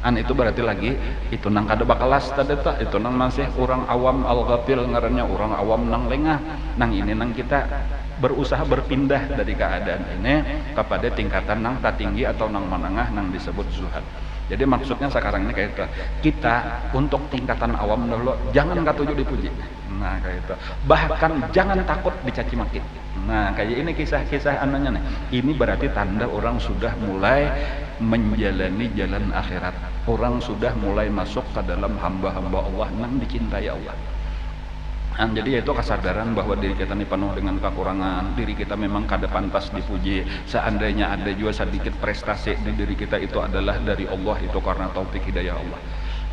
Itu berarti lagi itu nang kada bakalas tadi tak, itu nang masih orang awam al-ghafil ngarannya, orang awam nang lengah. Nang ini nang kita berusaha berpindah dari keadaan ini kepada tingkatan nang tinggi atau nang menengah nang disebut zuhad. Jadi maksudnya sekarang ini kayak itu, kita untuk tingkatan awam dulu jangan katuju dipuji. Nah kayak itu, bahkan jangan takut dicaci maki. Nah kayak ini kisah-kisah anunya nih, ini berarti tanda orang sudah mulai menjalani jalan akhirat, orang sudah mulai masuk ke dalam hamba-hamba Allah yang dicintai Allah. Jadi itu kesadaran bahwa diri kita ini penuh dengan kekurangan, diri kita memang kada pantas dipuji. Seandainya ada juga sedikit prestasi di diri kita, itu adalah dari Allah, itu karena taufik hidayah Allah.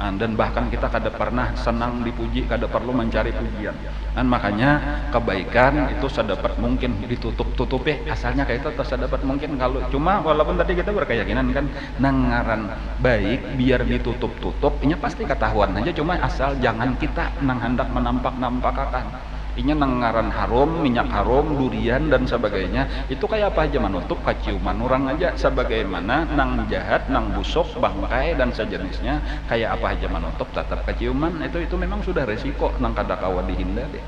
Dan bahkan kita kada pernah senang dipuji, kada perlu mencari pujian. Dan makanya kebaikan itu sedapat mungkin ditutup-tutupi, asalnya kayak itu sedapat mungkin. Kalau cuma walaupun tadi kita berkeyakinan kan nangaran baik biar ditutup-tutup, ini pasti ketahuan aja, cuma asal jangan kita nang hendak menampak-nampakakan. Inya nangaran harum, minyak harum, durian dan sebagainya, itu kayak apa aja menutup kaciuman orang aja, sebagaimana nang jahat, nang busuk, bangkai dan sejenisnya, kayak apa aja menutup tetap kaciuman. Itu memang sudah resiko nang kada kawa dihindari.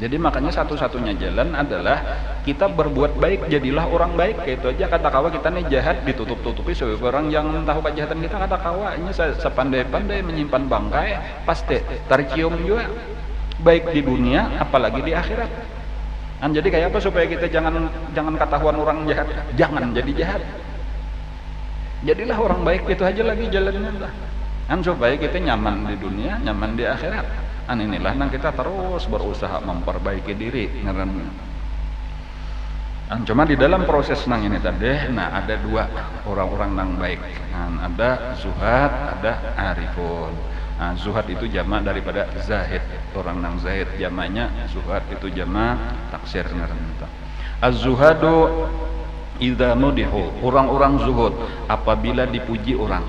Jadi makanya satu-satunya jalan adalah kita berbuat baik, jadilah orang baik. Kayak itu aja, kata kawa kita nih jahat ditutup-tutupi supaya orang yang tahu kejahatan kita, kata kawa ini sepandai-pandai menyimpan bangkai pasti tercium juga, baik di dunia apalagi di akhirat. Jadi kayak apa supaya kita jangan ketahuan orang jahat, jangan jadi jahat, jadilah orang baik. Itu aja lagi jalannya lah, supaya kita nyaman di dunia, nyaman di akhirat. Inilah nang kita terus berusaha memperbaiki diri. Cuma di dalam proses nang ini tadi, ada dua orang-orang nang baik. Ada zuhad, ada arifun. Zuhad itu jamak daripada zahid, orang nang zahid, jamaknya zuhad itu jamak taksir ngaranna. Az-zuhadu idza mudihu, orang-orang zuhud apabila dipuji orang.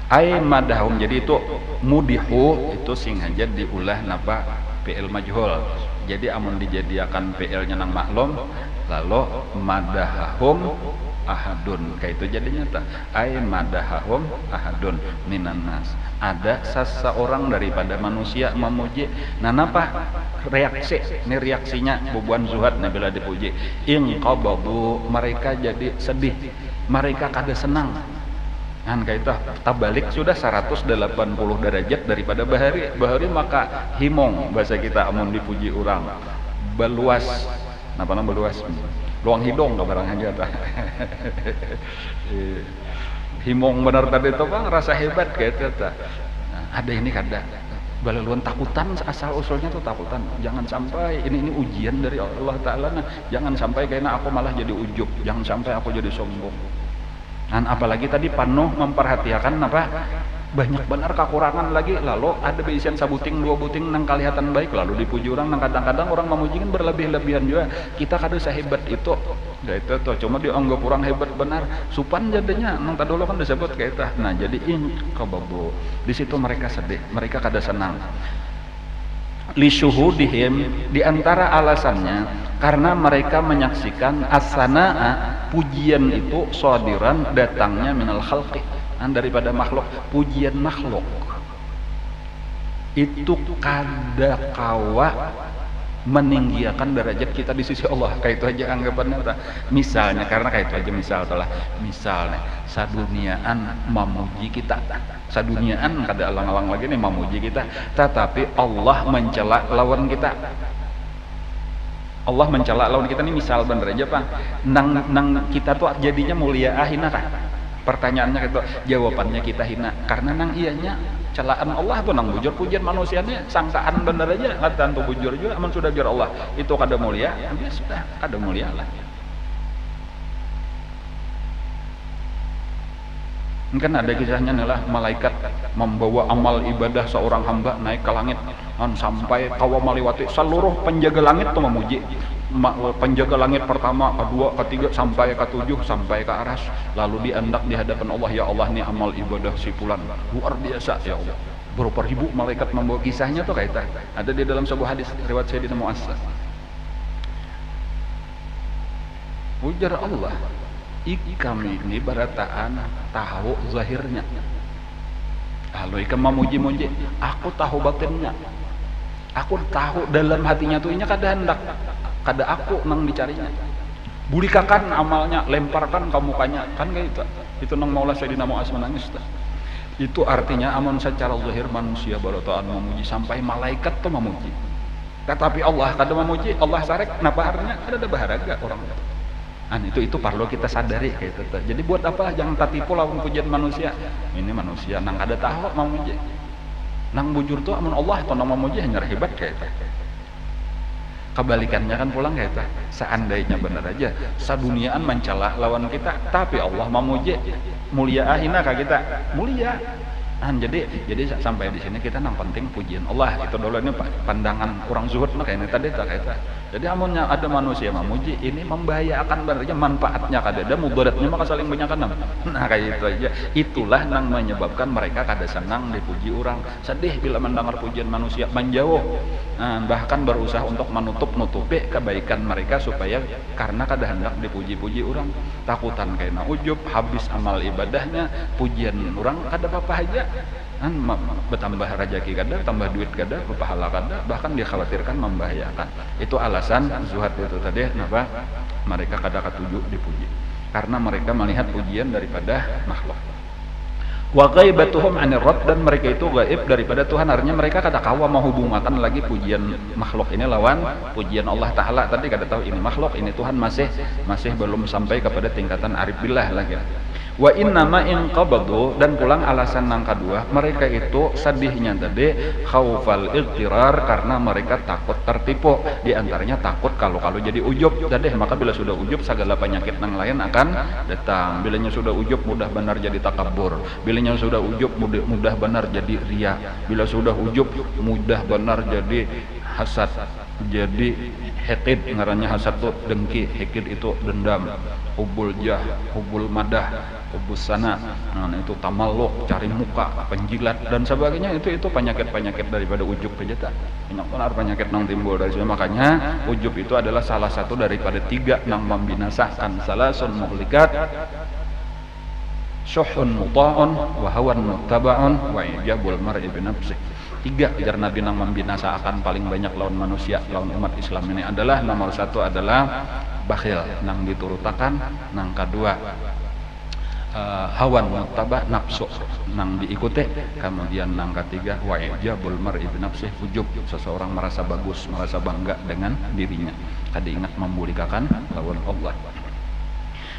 Ai madahum, jadi itu mudihu itu sengaja diulah napa fi'il majhul. Jadi amun dijadiakan fi'ilnya nang maklum, lalu madahum ahadun, kayak itu jadinya tak ai madahum ahadun minan nas, ada seseorang daripada manusia memuji. Napa reaksi ini, reaksinya bubuan zuhad bila dipuji, in qabadu, mereka jadi sedih, mereka kada senang. Kayak itu tabalik sudah 180 derajat daripada bahari maka himong bahasa kita amun dipuji orang beluas, napa nama beluas, luang hidung barang aja ta. Himong benar tadi itu bang, rasa hebat kayak itu ta. Ada ini kada balaluan takutan, asal usulnya tuh takutan. Jangan sampai ini ujian dari Allah Ta'ala, jangan sampai kayaknya aku malah jadi ujub, jangan sampai aku jadi sombong. Apalagi tadi penuh memperhatikan apa, banyak benar kekurangan lagi, lalu ada beisian sabuting dua buting nang kelihatan baik, lalu dipuji orang, nang kadang-kadang orang memujikan berlebih-lebihan juga. Kita kada sehebat itu, itu tuh cuma dianggap orang hebat benar, supan jadinya nang tadi dulu kan disebut kayak itu. Jadi in qababu, di situ mereka sedih, mereka kada senang. Li syuhudihim, diantara alasannya karena mereka menyaksikan as-sanaa, pujian itu shadiran, datangnya minal khalqi, daripada makhluk. Pujian makhluk itu kada kawa meninggiakan derajat kita di sisi Allah. Kayak itu aja anggapannya. Misalnya, karena kayak itu aja misalnya saduniaan memuji kita, saduniaan kada alang-alang lagi nih memuji kita, tetapi Allah mencela lawan kita. Allah mencela lawan kita nih, misal bener aja Pak, nang kita tuh jadinya mulia hina kah? Pertanyaannya itu, jawabannya kita hina karena nang ianya celaan Allah tuh nang bujur, pujian manusianya sangkaan bener aja kata tuh bujur juga, aman sudah biar Allah itu kada mulia, ya sudah kada mulia lah. Kan ada kisahnya nih, malaikat membawa amal ibadah seorang hamba naik ke langit, sampai kawa meliwati seluruh penjaga langit tuh memuji. Penjaga langit pertama, kedua, ketiga, sampai ke 7, sampai ke aras, lalu diandak di hadapan Allah. Ya Allah, nih amal ibadah si fulan luar biasa ya Allah. Berapa ribu malaikat membawa, kisahnya tuh kayak ada di dalam sebuah hadis riwayat Sayyidina Mu'adz. Ujar Allah, kami ini barataan tahu zahirnya, Lalu ikan memuji-muji, aku tahu batinnya, aku tahu dalam hatinya tuh inya kada hendak, kada aku nang dicarinya. Bulikakan amalnya, lemparkan ke mukanya, kan kayak itu. Itu nang Maula Sayyidina Mu'az menangis. Itu artinya amun secara zahir manusia barotaan memuji sampai malaikat tuh memuji. Tetapi Allah kada memuji, Allah sarek, napa artinya ada baharaga orang. Itu perlu kita sadari kayak itu. Jadi buat apa jangan tertipu lawan pujian manusia. Ini manusia nang kada tahu memuji. Nang bujur tuh amun Allah tuh nang memuji hanya hebat kayak itu. Kebalikannya kan pulang kayak itu. Seandainya benar aja saduniaan mencela lawan kita, tapi Allah memuji, mulia ahina kayak kita mulia. Jadi sampai di sini kita nang penting pujian Allah itu dulu. Ini pandangan orang zuhud kayak ini tadi kayak itu. Jadi amunnya ada manusia memuji, ini membahayakan berarti manfaatnya kada ada, mudaratnya maka saling banyakan. Nah kayak itu aja. Itulah nang menyebabkan mereka kada senang dipuji orang, sedih bila mendengar pujian manusia, menjauh. Bahkan berusaha untuk menutup-nutupi kebaikan mereka supaya karena kada hendak dipuji-puji orang, takutan kena ujub, habis amal ibadahnya, pujian orang kada apa-apa aja. Bertambah rezeki kada, tambah duit kada, berpahala kada, bahkan dia khawatirkan membahayakan. Itu alasan zuhad itu tadi kenapa mereka kada ketuju dipuji, karena mereka melihat pujian daripada makhluk. Wa ghaibatuhum 'anir rabb, dan mereka itu gaib daripada Tuhan, artinya mereka kada kawa menghubungkan lagi pujian makhluk ini lawan pujian Allah taala. Tadi kada tahu ini makhluk, ini Tuhan, masih belum sampai kepada tingkatan arif billah lagi. Wa innama in qabadu, dan pulang alasan nang kedua mereka itu sedihnya tadi khaufal igtirar, karena mereka takut tertipu. Di antaranya takut kalau jadi ujub tadi, maka bila sudah ujub segala penyakit nang lain akan datang. Bilanya sudah ujub mudah benar jadi takabur, bilanya sudah ujub mudah benar jadi riya, bila sudah ujub mudah benar jadi hasad, jadi hekid, ngarannya hasad tuh dengki, hekid itu dendam, hubul jah, hubul madah, hubus sana, itu tamalluk, cari muka, penjilat dan sebagainya. Itu penyakit-penyakit daripada ujub aja tak. Banyak benar penyakit nang timbul dari sini. Makanya ujub itu adalah salah satu daripada 3 nang membinasakan. Salasun muhlikat, syuhun muta'un, wa hawan muttaba'un, wa ijabul mar'i bi nafsih. 3 ajar Nabi nang membinasakan paling banyak lawan manusia, lawan umat Islam ini adalah nomor 1 adalah bakhil, nang diturutakan, nang kedua hawan muttaba, nafsu nang diikuti, kemudian nang ketiga wa ijabul mar'i bi nafsih, ujub, seseorang merasa bagus, merasa bangga dengan dirinya, kada ingat membulikakan lawan Allah.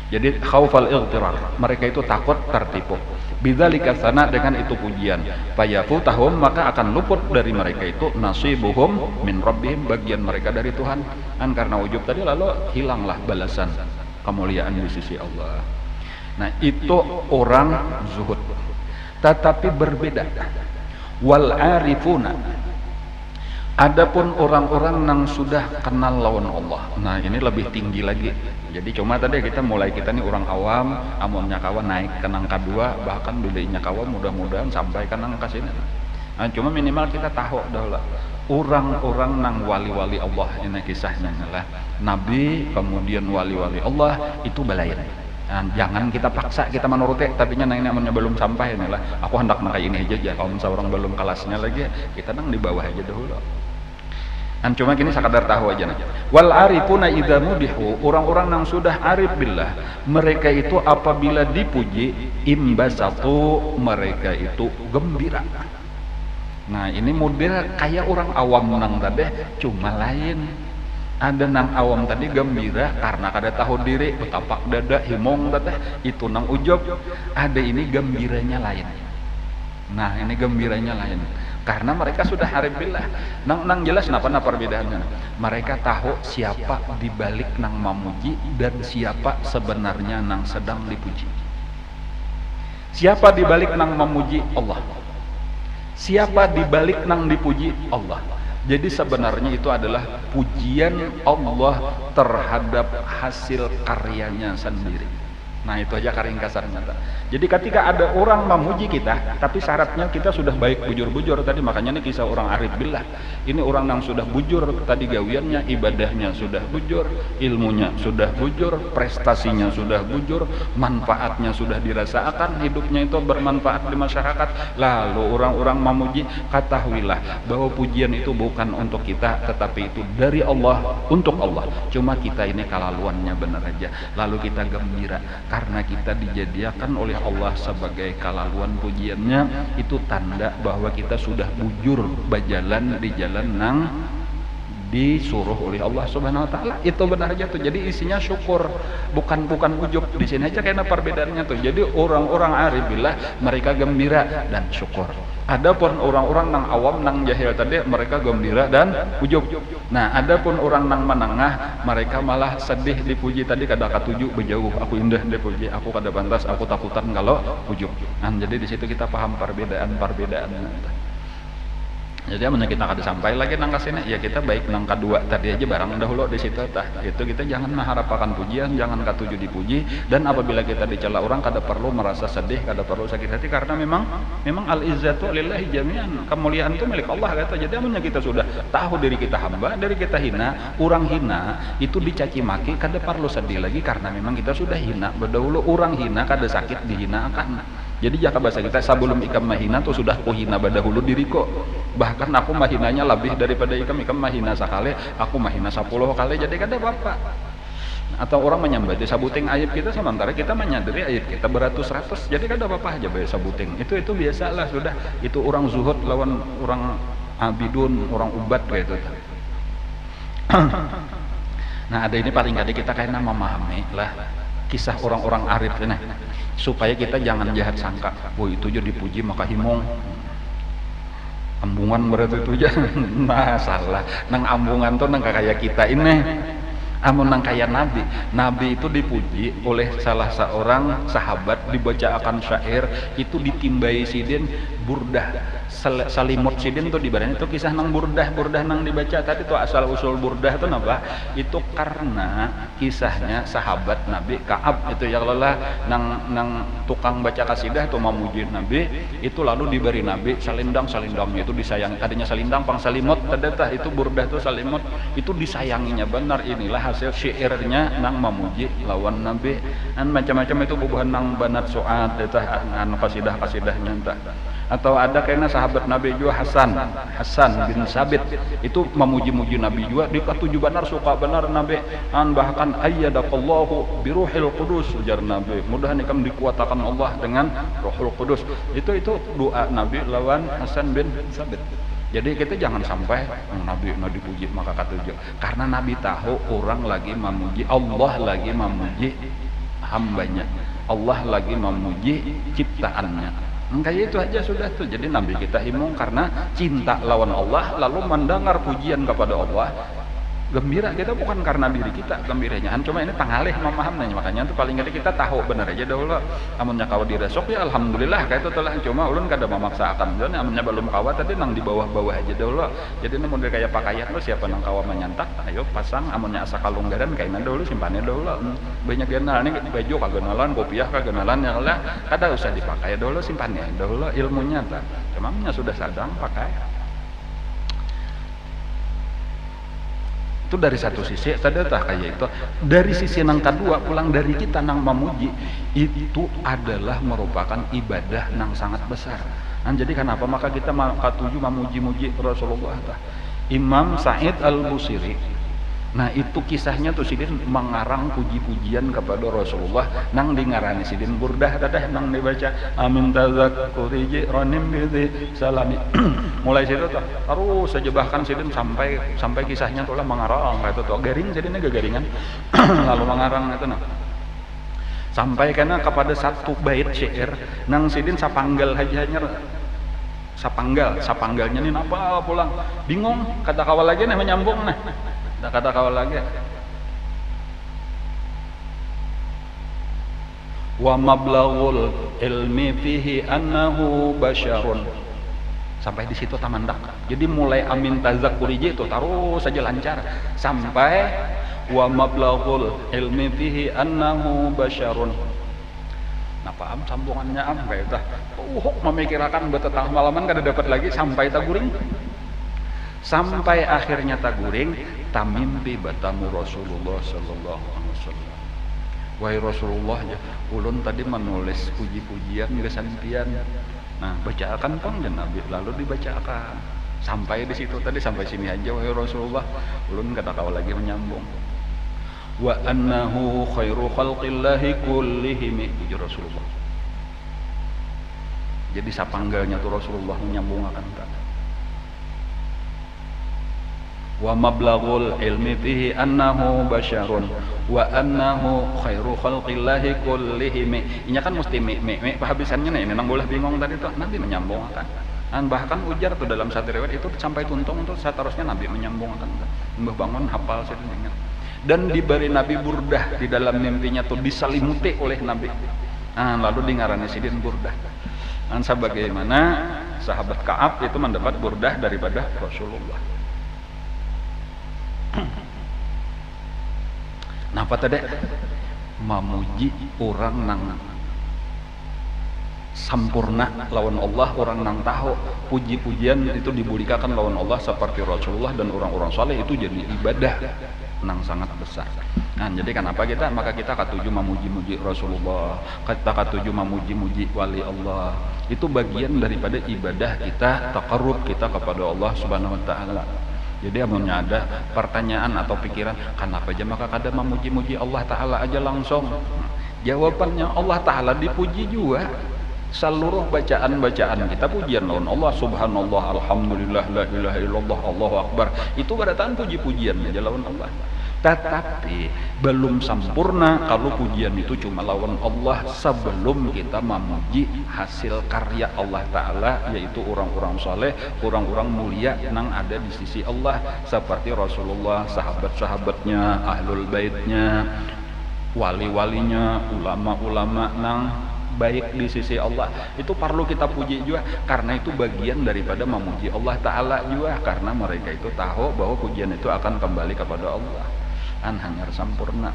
Jadi khaufal igtirar, mereka itu takut tertipu. Bidzalika sana, dengan itu pujian, fayafutahum, maka akan luput dari mereka itu nasibuhum min rabbihim, bagian mereka dari Tuhan. Karena ujub tadi lalu hilanglah balasan kemuliaan di sisi Allah. Nah itu orang zuhud. Tetapi berbeda wal arifuna, adapun orang-orang yang sudah kenal lawan Allah. Nah ini lebih tinggi lagi. Jadi cuma tadi kita nih orang awam, amunnya kawan naik ke nang kedua, bahkan bilainya kawan mudah-mudahan sampai ke nang ke sini. Nah, cuma minimal kita tahu dahulu orang-orang nang wali-wali Allah, ini kisahnya adalah Nabi kemudian wali-wali Allah itu balain. Nah, jangan kita paksa kita menuruti, tapi nang ini amunnya belum sampai inilah aku hendak makai ini aja ya, kalau seorang belum kelasnya lagi kita nang di bawah aja dahulu. Cuma gini sekadar tahu aja nih. Wal arifuna idza mudihu, orang-orang yang sudah arif billah, mereka itu apabila dipuji imbasatu, mereka itu gembira. Nah ini model kayak orang awam nang tadi, cuma lain. Ada nang awam tadi gembira karena kada tahu diri, betapak dada himong tadi, itu nang ujub. Ada ini gembiranya lain. Nah ini gembiranya lain, karena mereka sudah arif billah. Nang jelas napa perbedaannya. Mereka tahu siapa dibalik nang memuji dan siapa sebenarnya nang sedang dipuji. Siapa dibalik nang memuji? Allah. Siapa dibalik nang dipuji? Allah. Jadi sebenarnya itu adalah pujian Allah terhadap hasil karyanya sendiri. Nah itu aja ringkasannya. Jadi ketika ada orang memuji kita, tapi syaratnya kita sudah baik bujur-bujur tadi, makanya ini kisah orang arif billah. Ini orang yang sudah bujur tadi gawiannya, ibadahnya sudah bujur, ilmunya sudah bujur, prestasinya sudah bujur, manfaatnya sudah dirasakan, hidupnya itu bermanfaat di masyarakat. Lalu orang-orang memuji, ketahuilah bahwa pujian itu bukan untuk kita, tetapi itu dari Allah untuk Allah. Cuma kita ini kelaluannya benar aja. Lalu kita gembira karena kita dijadikan oleh Allah sebagai kalaluan pujiannya, itu tanda bahwa kita sudah bujur berjalan di jalan nang disuruh oleh Allah Subhanahu wa taala. Itu benar aja tuh. Jadi isinya syukur, bukan ujub. Di sini aja kayaknya perbedaannya tuh. Jadi orang-orang arif billah mereka gembira dan syukur. Adapun orang-orang nang awam nang jahil tadi mereka gembira dan ujub. Nah, adapun orang nang menengah mereka malah sedih dipuji tadi kada katuju bejauh, aku indah dipuji, aku kada pantas, aku takutan kalau ujub. Nah, jadi di situ kita paham perbedaan. Jadi amunnya kita kada sampai lagi nang kasini, ya kita baik nang kedua tadi aja barang dahulu di situ tah. Itu kita jangan mengharapkan pujian, jangan katuju dipuji, dan apabila kita dicela orang kada perlu merasa sedih, kada perlu sakit hati, karena memang al izzatu lillahi jami'an. Kemuliaan itu milik Allah kata. Jadi amunnya kita sudah tahu diri kita hamba, diri kita hina, orang hina itu dicaci maki kada perlu sedih lagi, karena memang kita sudah hina. Berdahulu orang hina kada sakit dihinakan. Jadi jaka bahasa kita sebelum ikam mahina tuh sudah kuhina badahulu diriku. Bahkan aku mahinanya lebih daripada ikam mahina sekali, aku mahina 10 kali, jadi kada apa-apa. Atau orang menyambat sabuting aib kita, sementara kita menyadari aib kita beratus-ratus, jadi kada apa-apa aja bayar sabuting. Itu biasalah sudah. Itu orang zuhud lawan orang abidun, orang ubat kayak itu. Nah ada ini paling kali kita kayaknya memahami lah kisah orang-orang arif ini, supaya kita jangan jahat sangka, wah itu aja dipuji maka himong ambungan berarti itu aja. Nah salah, nang ambungan tuh nang kayak kita ini, amun nang kayak Nabi itu dipuji oleh salah seorang sahabat, dibacakan syair itu ditimbai sidin burdah salimut sidin tuh dibarani itu kisah nang burdah nang dibaca tadi tuh asal usul burdah itu apa? Itu karena kisahnya sahabat Nabi Ka'ab itu ya lelah nang tukang baca kasidah tuh memuji Nabi, itu lalu diberi Nabi salindangnya itu disayang, tadinya salindang pang salimut tadetah itu burdah tuh salimut itu disayanginya benar. Inilah hasil syairnya nang memuji lawan Nabi, dan macam-macam itu bubuhan nang banat soat detah anu kasidah-kasidahnya entah. Atau ada kayaknya sahabat Nabi juga Hasan bin Sabit itu memuji-muji Nabi juga, dikatuju benar, suka benar Nabi, dan bahkan ayyadakallahu biruhil qudus, ujar Nabi, mudah-mudahan kamu dikuatkan Allah dengan Ruhul Qudus. Itu doa Nabi lawan Hasan bin Sabit. Jadi kita jangan sampai Nabi dipuji maka katuju, karena Nabi tahu orang lagi memuji Allah, lagi memuji hambanya, Allah lagi memuji ciptaannya. Kayak itu aja sudah tuh. Jadi Nabi kita himung karena cinta lawan Allah, lalu mendengar pujian kepada Allah, gembira kita bukan karena diri kita gembiranya, cuma ini tangalih memahaminya. Makanya tuh paling kali kita tahu benar aja dahulu amunnya kawa diresok ya alhamdulillah kayak itu telah, cuma ulun kada memaksakan. Jadi amunnya belum kawa tadi nang di bawah aja dahulu. Jadi ini model kayak pakaian lo, siapa nang kawa menyantak ayo pasang, amunnya asa kalunggaran kayaknya dahulu simpannya dahulu. Banyak genal ini baju kagenalan, kopiah kagenalan ya lah, kada usah dipakai dahulu, simpannya dahulu ilmunya tak. Cuma sudah sadang pakai. Itu dari satu sisi, tadi kayak itu. Dari sisi nang kedua, pulang dari kita nang memuji, itu adalah merupakan ibadah nang sangat besar. Nah, jadi kenapa maka kita katuju memuji-muji Rasulullah? Imam Sa'id Al-Busiri, nah itu kisahnya tuh sidin mengarang puji-pujian kepada Rasulullah, nang dengarani sidin burdah dadah nang dibaca amin tazakkuri jironim bizi salami. Mulai situ tuh terus saja bahkan sidin sampai kisahnya tuh lah mengarang kayak tuh garing sidinnya garingan lalu mengarang itu nah sampai karena kepada satu bait syair nang sidin sapanggal hanya sapanggalnya ini apa pulang bingung kata kawal lagi nih menyambung nah kata kawal lagi wa mablaghul ilmi fihi annahu basyarun, sampai di situ tamandak. Jadi mulai amin tazakkuri itu terus saja lancar sampai wa mablaghul ilmi fihi annahu basyarun. Napa am sambungannya am kayak tah memikirkan betetang malaman kada dapat lagi sampai taguring. Sampai akhirnya taguring tamimpi batamu Rasulullah sallallahu alaihi wasallam. Wahai Rasulullah ya, ulun tadi menulis puji-pujian geus sampean. Nah, bacakan Kang dan Nabi lalu dibacakan. Sampai di situ tadi, sampai sini aja wahai Rasulullah. Ulun kata kau lagi menyambung. Wa annahu khairu khalqillahi kullihim, puji Rasulullah. Jadi sapanggalnya tuh Rasulullah menyambungkan tadi. Wa mablaghul ilmi fihi annahu basyarun wa annahu khairu khalqillahi kullihim. Ini kan mesti habisannya nih, nang boleh bingung tadi tuh Nabi menyambungkan. Dan bahkan ujar tuh dalam satu riwayat itu sampai tuntung tuh seterusnya Nabi menyambungkan. Mbah bangun hafal saya ingat. Dan diberi Nabi burdah di dalam mimpinya tuh diselimuti oleh Nabi. Nah, lalu dingarani sidin burdah. Dan sebagaimana sahabat Ka'ab itu mendapat burdah daripada Rasulullah. Napa tadi? Memuji orang nang sampurna lawan Allah, orang nang tahu puji-pujian itu dibudikakan lawan Allah seperti Rasulullah dan orang-orang saleh itu jadi ibadah nang sangat besar. Nah, jadi kenapa maka kita katuju memuji-muji Rasulullah, kita katuju memuji-muji wali Allah. Itu bagian daripada ibadah kita, taqarrub kita kepada Allah Subhanahu wa taala. Jadi amunnya ada pertanyaan atau pikiran, kenapa aja maka kada memuji-muji Allah taala aja langsung? Jawabannya Allah taala dipuji juga. Seluruh bacaan-bacaan kita pujian lawan Allah, subhanallah, alhamdulillah, la ilaha illallah, Allahu akbar. Itu barataan puji-pujian aja lawan Allah. Tetapi belum sempurna kalau pujian itu cuma lawan Allah sebelum kita memuji hasil karya Allah Ta'ala, yaitu orang-orang soleh, orang-orang mulia yang ada di sisi Allah seperti Rasulullah, sahabat-sahabatnya, ahlul baitnya, wali-walinya, ulama-ulama nang baik di sisi Allah. Itu perlu kita puji juga, karena itu bagian daripada memuji Allah Ta'ala juga, karena mereka itu tahu bahwa pujian itu akan kembali kepada Allah. Hanyar sempurna.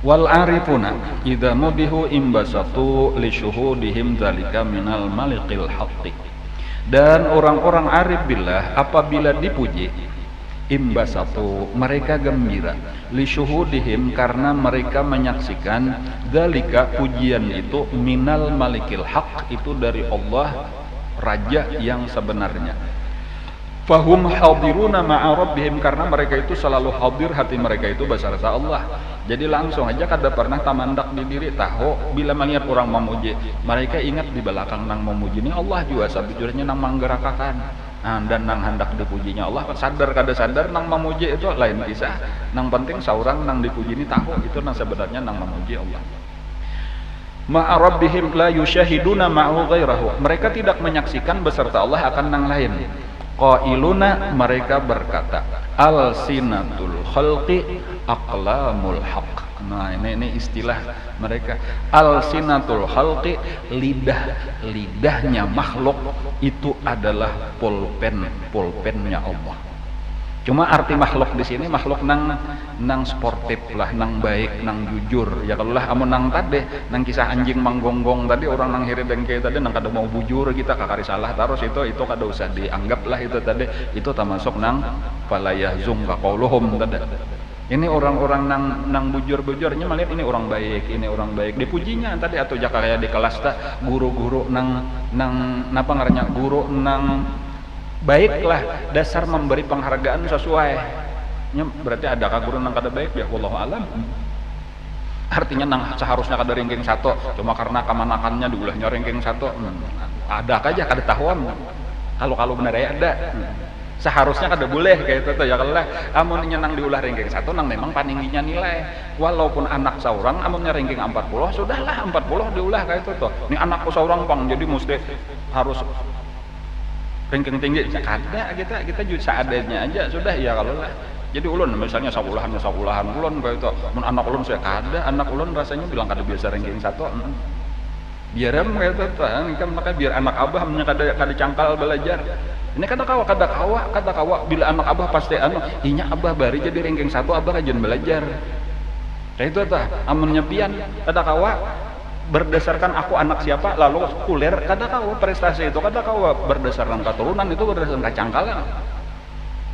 Wal arifuna idza mudihu imbasatu li syuhudihim dzalika minal malikil haqqi. Dan orang-orang arif billah apabila dipuji, imbasatu, mereka gembira, li syuhudihim, karena mereka menyaksikan dzalika, pujian itu, minal malikil haq, itu dari Allah, raja yang sebenarnya. Fahum hadiruna ma'a rabbihim, karena mereka itu selalu hadir, hati mereka itu beserta Allah. Jadi langsung aja kada pernah tamandak di diri, tahu bila melihat orang memuji, mereka ingat di belakang nang memuji ini Allah juga sabujurnya nang manggerakakan. Dan nang hendak dipujinya Allah, sadar kada sadar nang memuji itu lain kisah. Nang penting seorang nang dipuji ini tahu itu nang sebenarnya nang memuji Allah. Ma'a rabbihim la yusyahiduna ma'hu ghairahu, mereka tidak menyaksikan beserta Allah akan nang lain. Qailuna, mereka berkata, al-sinatul khalqi aqlamul haq. Nah, ini istilah mereka, al-sinatul khalqi, lidahnya makhluk itu adalah pulpennya Allah. Cuma arti makhluk di sini makhluk nang sportif lah, nang baik, nang jujur. Ya kalau lah amun nang tadi, nang kisah anjing manggonggong tadi, orang nang hiri bengke tadi, nang kada mau bujur kita kakari salah terus itu kada usah dianggap lah itu tadi. Itu termasuk nang falayahzum ka qauluhum tadi. Ini orang-orang nang bujur-bujurnya melihat ini orang baik, dipujinya tadi atau jakaya di kelas ta guru-guru nang napa ngarannya guru nang baiklah, dasar memberi penghargaan sesuai. Berarti ada guru nang kada baik ya wallahu alam. Artinya nang seharusnya kada ranking 1, cuma karena kemanakannya diulahnya ranking 1. Ada aja kada tahuan. Kalau benar ya ada. Seharusnya kada boleh kayak itu ya kalau amun nang diulah ranking 1 nang memang paningginya nilai. Walaupun anak seorang amunnya ranking 40, sudahlah 40 diulah kayak itu tuh. Ini anakku seorang Bang, jadi mesti harus ranking tinggi. Kada kita juga seadanya aja sudah ya kalau lah. Jadi ulun misalnya sekolahan ulun kayak itu. Mun anak ulun saya kada, anak ulun rasanya bilang kada biasa ranking 1. Biaram kayak itu tuh. Ini kan makanya biar anak abah kada cangkal belajar. Ini kada kawa bila anak abah pasti inya abah bari jadi ranking 1 abah rajin belajar. Kayak itu tah amun nyepian kada kawa berdasarkan aku anak siapa lalu kuler, kada kawa prestasi itu kada kawa berdasarkan keturunan, itu berdasarkan kacangkalan.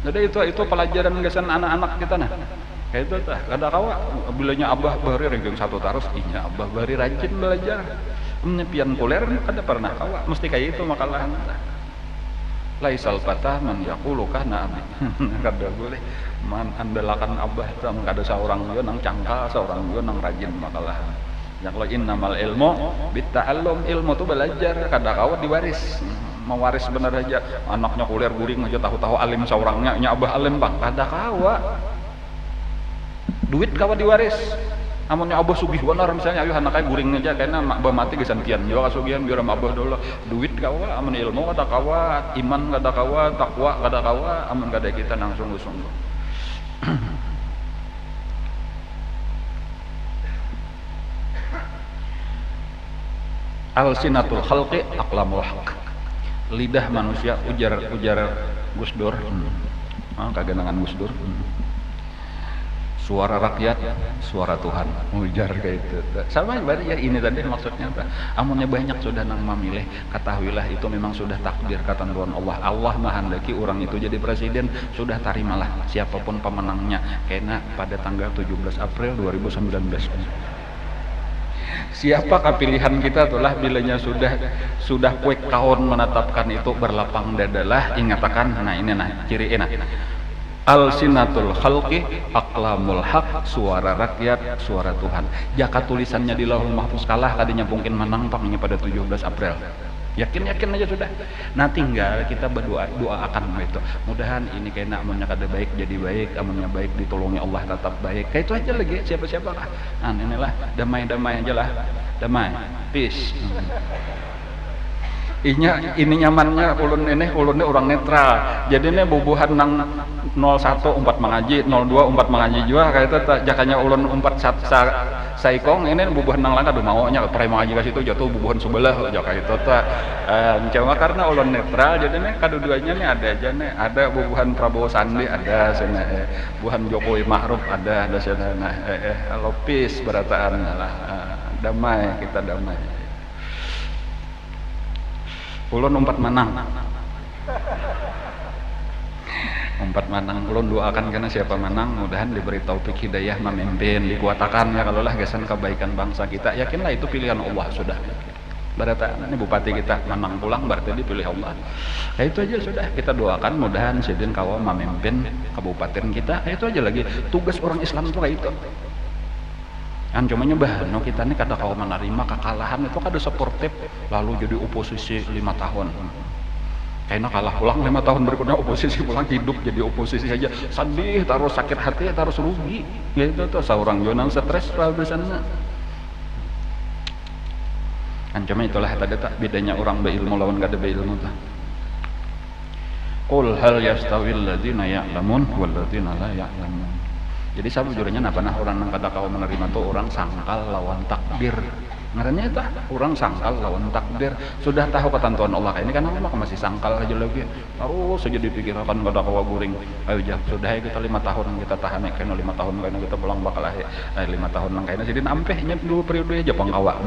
Jadi itu pelajaran gesan anak-anak kita nah. Kayak itu tah kada kawa bilanya abah bari renggeng satu tarus inya abah bari rajin belajar. Nyepian kuler kada pernah kawa, mesti kayak itu makalah. Laisal patah man yaqulu kana abi. Kada boleh man andalakan abah tam kada seorang yo nang cangkal, seorang yo nang rajin makalah. Yang lo innamal ilmu bitta'allum, ilmu tuh belajar, kada kawat diwaris. Mewaris bener aja, anaknya kuliah guring aja tahu-tahu alim seorangnya, nya abah alim bang, kada kawa. Duit kawa diwaris. Amunnya abah sugih bener misalnya, ayo anaknya guring aja, karena abah mati gesantian juga kasugihan biar abah dulu. Duit kawa, amun ilmu kada kawa, iman kada kawa, takwa kada kawa, amun kada kita nang sungguh-sungguh. Al-sinatul khalqi aqlamul haq. Lidah manusia ujar Gus Dur. Kagenangan Gus Dur. Suara rakyat, suara Tuhan. Ujar kayak itu. Sama berarti ya ini tadi maksudnya apa? Amunnya banyak sudah nang memilih, ketahuilah itu memang sudah takdir ketentuan Allah. Allah menghendaki orang itu jadi presiden, sudah tarimalah siapapun pemenangnya. Karena pada tanggal 17 April 2019. Siapakah pilihan kita itulah bilanya sudah quick count menetapkan itu berlapang dadalah ingatakan nah ini nah ciri enak al-sinatul khalqi aqlamul haq, suara rakyat suara Tuhan. Jaka tulisannya di Lauhul Mahfuz kalah kadinya mungkin menang pamnya pada 17 April. Yakin aja sudah. Nah tinggal kita doakan itu. Mudahan ini kena amunnya kada baik jadi baik, amunnya baik ditolongi Allah tetap baik. Kayak itu aja lagi siapa lah. Nah inilah damai aja lah. Damai. Peace. Ini nyamannya ulun orang netral. Jadi ini bubuhan nang 01 umpat mengaji, 02 umpat mengaji juga kayak itu jakanya ulun umpat saikong ini bubuhan nang langka maunya prai mengaji ke situ jatuh bubuhan sebelah jaka itu cuma karena ulun netral jadi nih kedua-duanya nih ada aja nih, ada bubuhan Prabowo Sandi ada sana bubuhan Jokowi Ma'ruf ada sana lopis berataan lah damai kita damai. Ulun umpat manang ulun doakan karena siapa manang mudahan diberi taufik hidayah memimpin dikuatakan ya kalau lah gasan kebaikan bangsa kita, yakinlah itu pilihan Allah sudah. Berarti ini bupati kita manang pulang berarti dipilih Allah. Ya itu aja sudah kita doakan mudahan sidin kawa memimpin kabupaten kita. Ya itu aja lagi tugas orang Islam itu kayak itu. Kan cuma nyembah no kita nih kada kawa menerima kekalahan itu kada sportif lalu jadi oposisi 5 tahun. Kayaknya kalah pulang 5 tahun berikutnya oposisi pulang hidup jadi oposisi saja sedih terus sakit hati terus rugi ya itu tuh seorang jonang stres lah di sana. Kan cuma itulah tadi tak bedanya orang berilmu lawan kada berilmu tak. Qul hal yastawil ladzina ya'lamun wal ladzina la ya'lamun. Jadi sabujurnya nah orang nang kada kawa menerima tuh orang sangkal lawan takdir. Ngarannya itu orang sangkal lawan takdir. Sudah tahu ketentuan Allah kayak ini kan maka masih sangkal aja lagi. Terus saja dipikirkan kada kawa guring. Ayo jah sudah ya kita 5 tahun kita tahan ya kena 5 tahun kena kita pulang bakal 5 tahun nang kayaknya jadi nampehnya 2 periode aja pangkawa.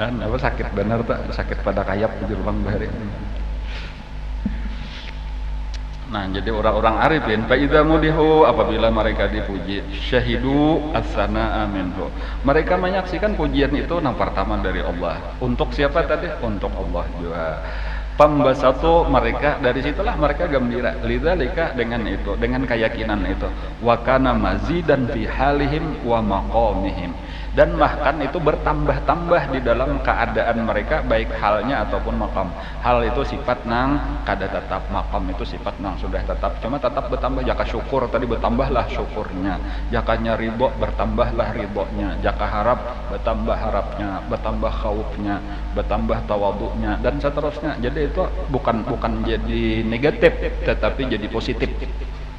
Kan apa sakit benar tak sakit pada kayap di ruang bahari. Nah jadi orang-orang arifin fa'idza mudihu apabila mereka dipuji syahidu as-sana'a minhu, mereka menyaksikan pujian itu yang pertama dari Allah. Untuk siapa tadi? Untuk Allah juga. Pembasatu mereka dari situlah mereka gembira lidzalika dengan itu, dengan keyakinan itu wa kana mazidan fi halihim wa maqamihim, dan bahkan itu bertambah-tambah di dalam keadaan mereka baik halnya ataupun maqam. Hal itu sifat nang kada tetap, maqam itu sifat nang sudah tetap, cuma tetap bertambah. Jaka syukur tadi bertambahlah syukurnya, jakanya ridho bertambahlah ridhonya, jaka harap bertambah harapnya, bertambah khaufnya, bertambah tawadhunya dan seterusnya. Jadi itu bukan jadi negatif tetapi jadi positif.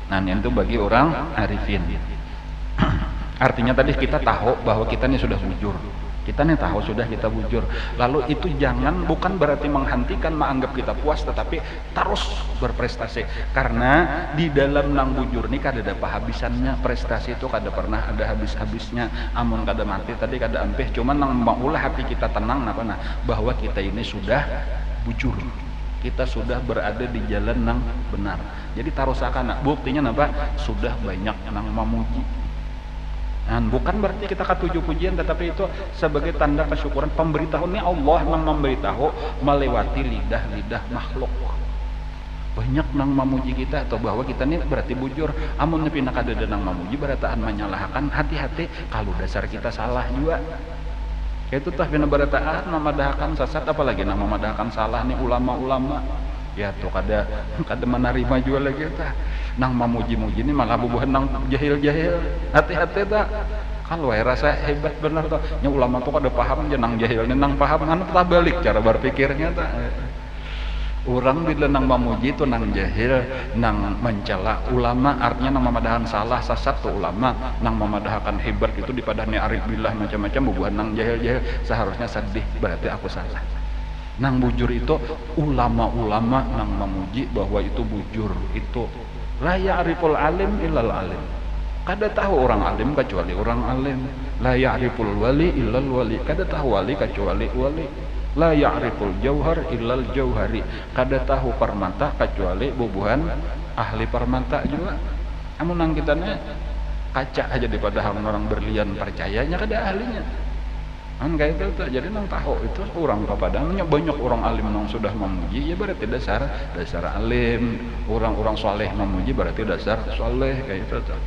Nah itu bagi orang arifin. Artinya tadi kita tahu bahwa kita ini sudah jujur, Kita nih tahu sudah kita bujur. Lalu itu jangan, bukan berarti menghentikan menganggap kita puas, tetapi terus berprestasi. Karena di dalam nang bujur ini kada ada habisannya. Prestasi itu kada pernah ada habis-habisnya. Amun kada mati tadi kada ampeh. Cuman nang maulah hati kita tenang napa nah, bahwa kita ini sudah bujur. Kita sudah berada di jalan nang benar. Jadi tarusakan buktinya napa? Sudah banyak nang memuji. Bukan berarti kita katuju pujian, tetapi itu sebagai tanda kesyukuran. Pemberitahuannya Allah nang memberitahu melewati lidah-lidah makhluk. Banyak nang memuji kita, atau bahwa kita ini berarti bujur. Amun nepina kada nang memuji barataan menyalahkan, hati-hati kalau dasar kita salah juga. Itu tah bina barataan memadahkan sesat, apalagi nang memadahkan salah nih ulama-ulama. Ya tuh kada menerima juga lagi tah. Nang memuji-muji ini malah bubuhan nang jahil-jahil. Hati-hati tak. Kalau rasa hebat benar tuh. Nya ulama tuh kada paham aja nang jahil nang paham anu tak balik cara berpikirnya tak. Orang bila nang memuji itu nang jahil, nang mencela ulama, artinya nang memadahan salah sesat tuh ulama, nang memadahakan hebat itu dipadahnya arif billah macam-macam bubuhan nang jahil-jahil, seharusnya sedih berarti aku salah. Nang bujur itu ulama-ulama nang memuji bahwa itu bujur, itu la ya'riful alim illal alim. Kada tahu orang alim kecuali orang alim. La ya'riful wali illal wali. Kada tahu wali kecuali wali. La ya'riful jauhar illal jauhari. Kada tahu permata kecuali bubuhan ahli permata juga. Amun nang kitanya kaca aja daripada orang berlian percayanya kada ahlinya. Kayak itu jadi nang tahu itu orang papadangnya banyak orang alim nang sudah memuji ya berarti dasar alim, orang-orang soleh memuji berarti dasar soleh kayak itu tuh.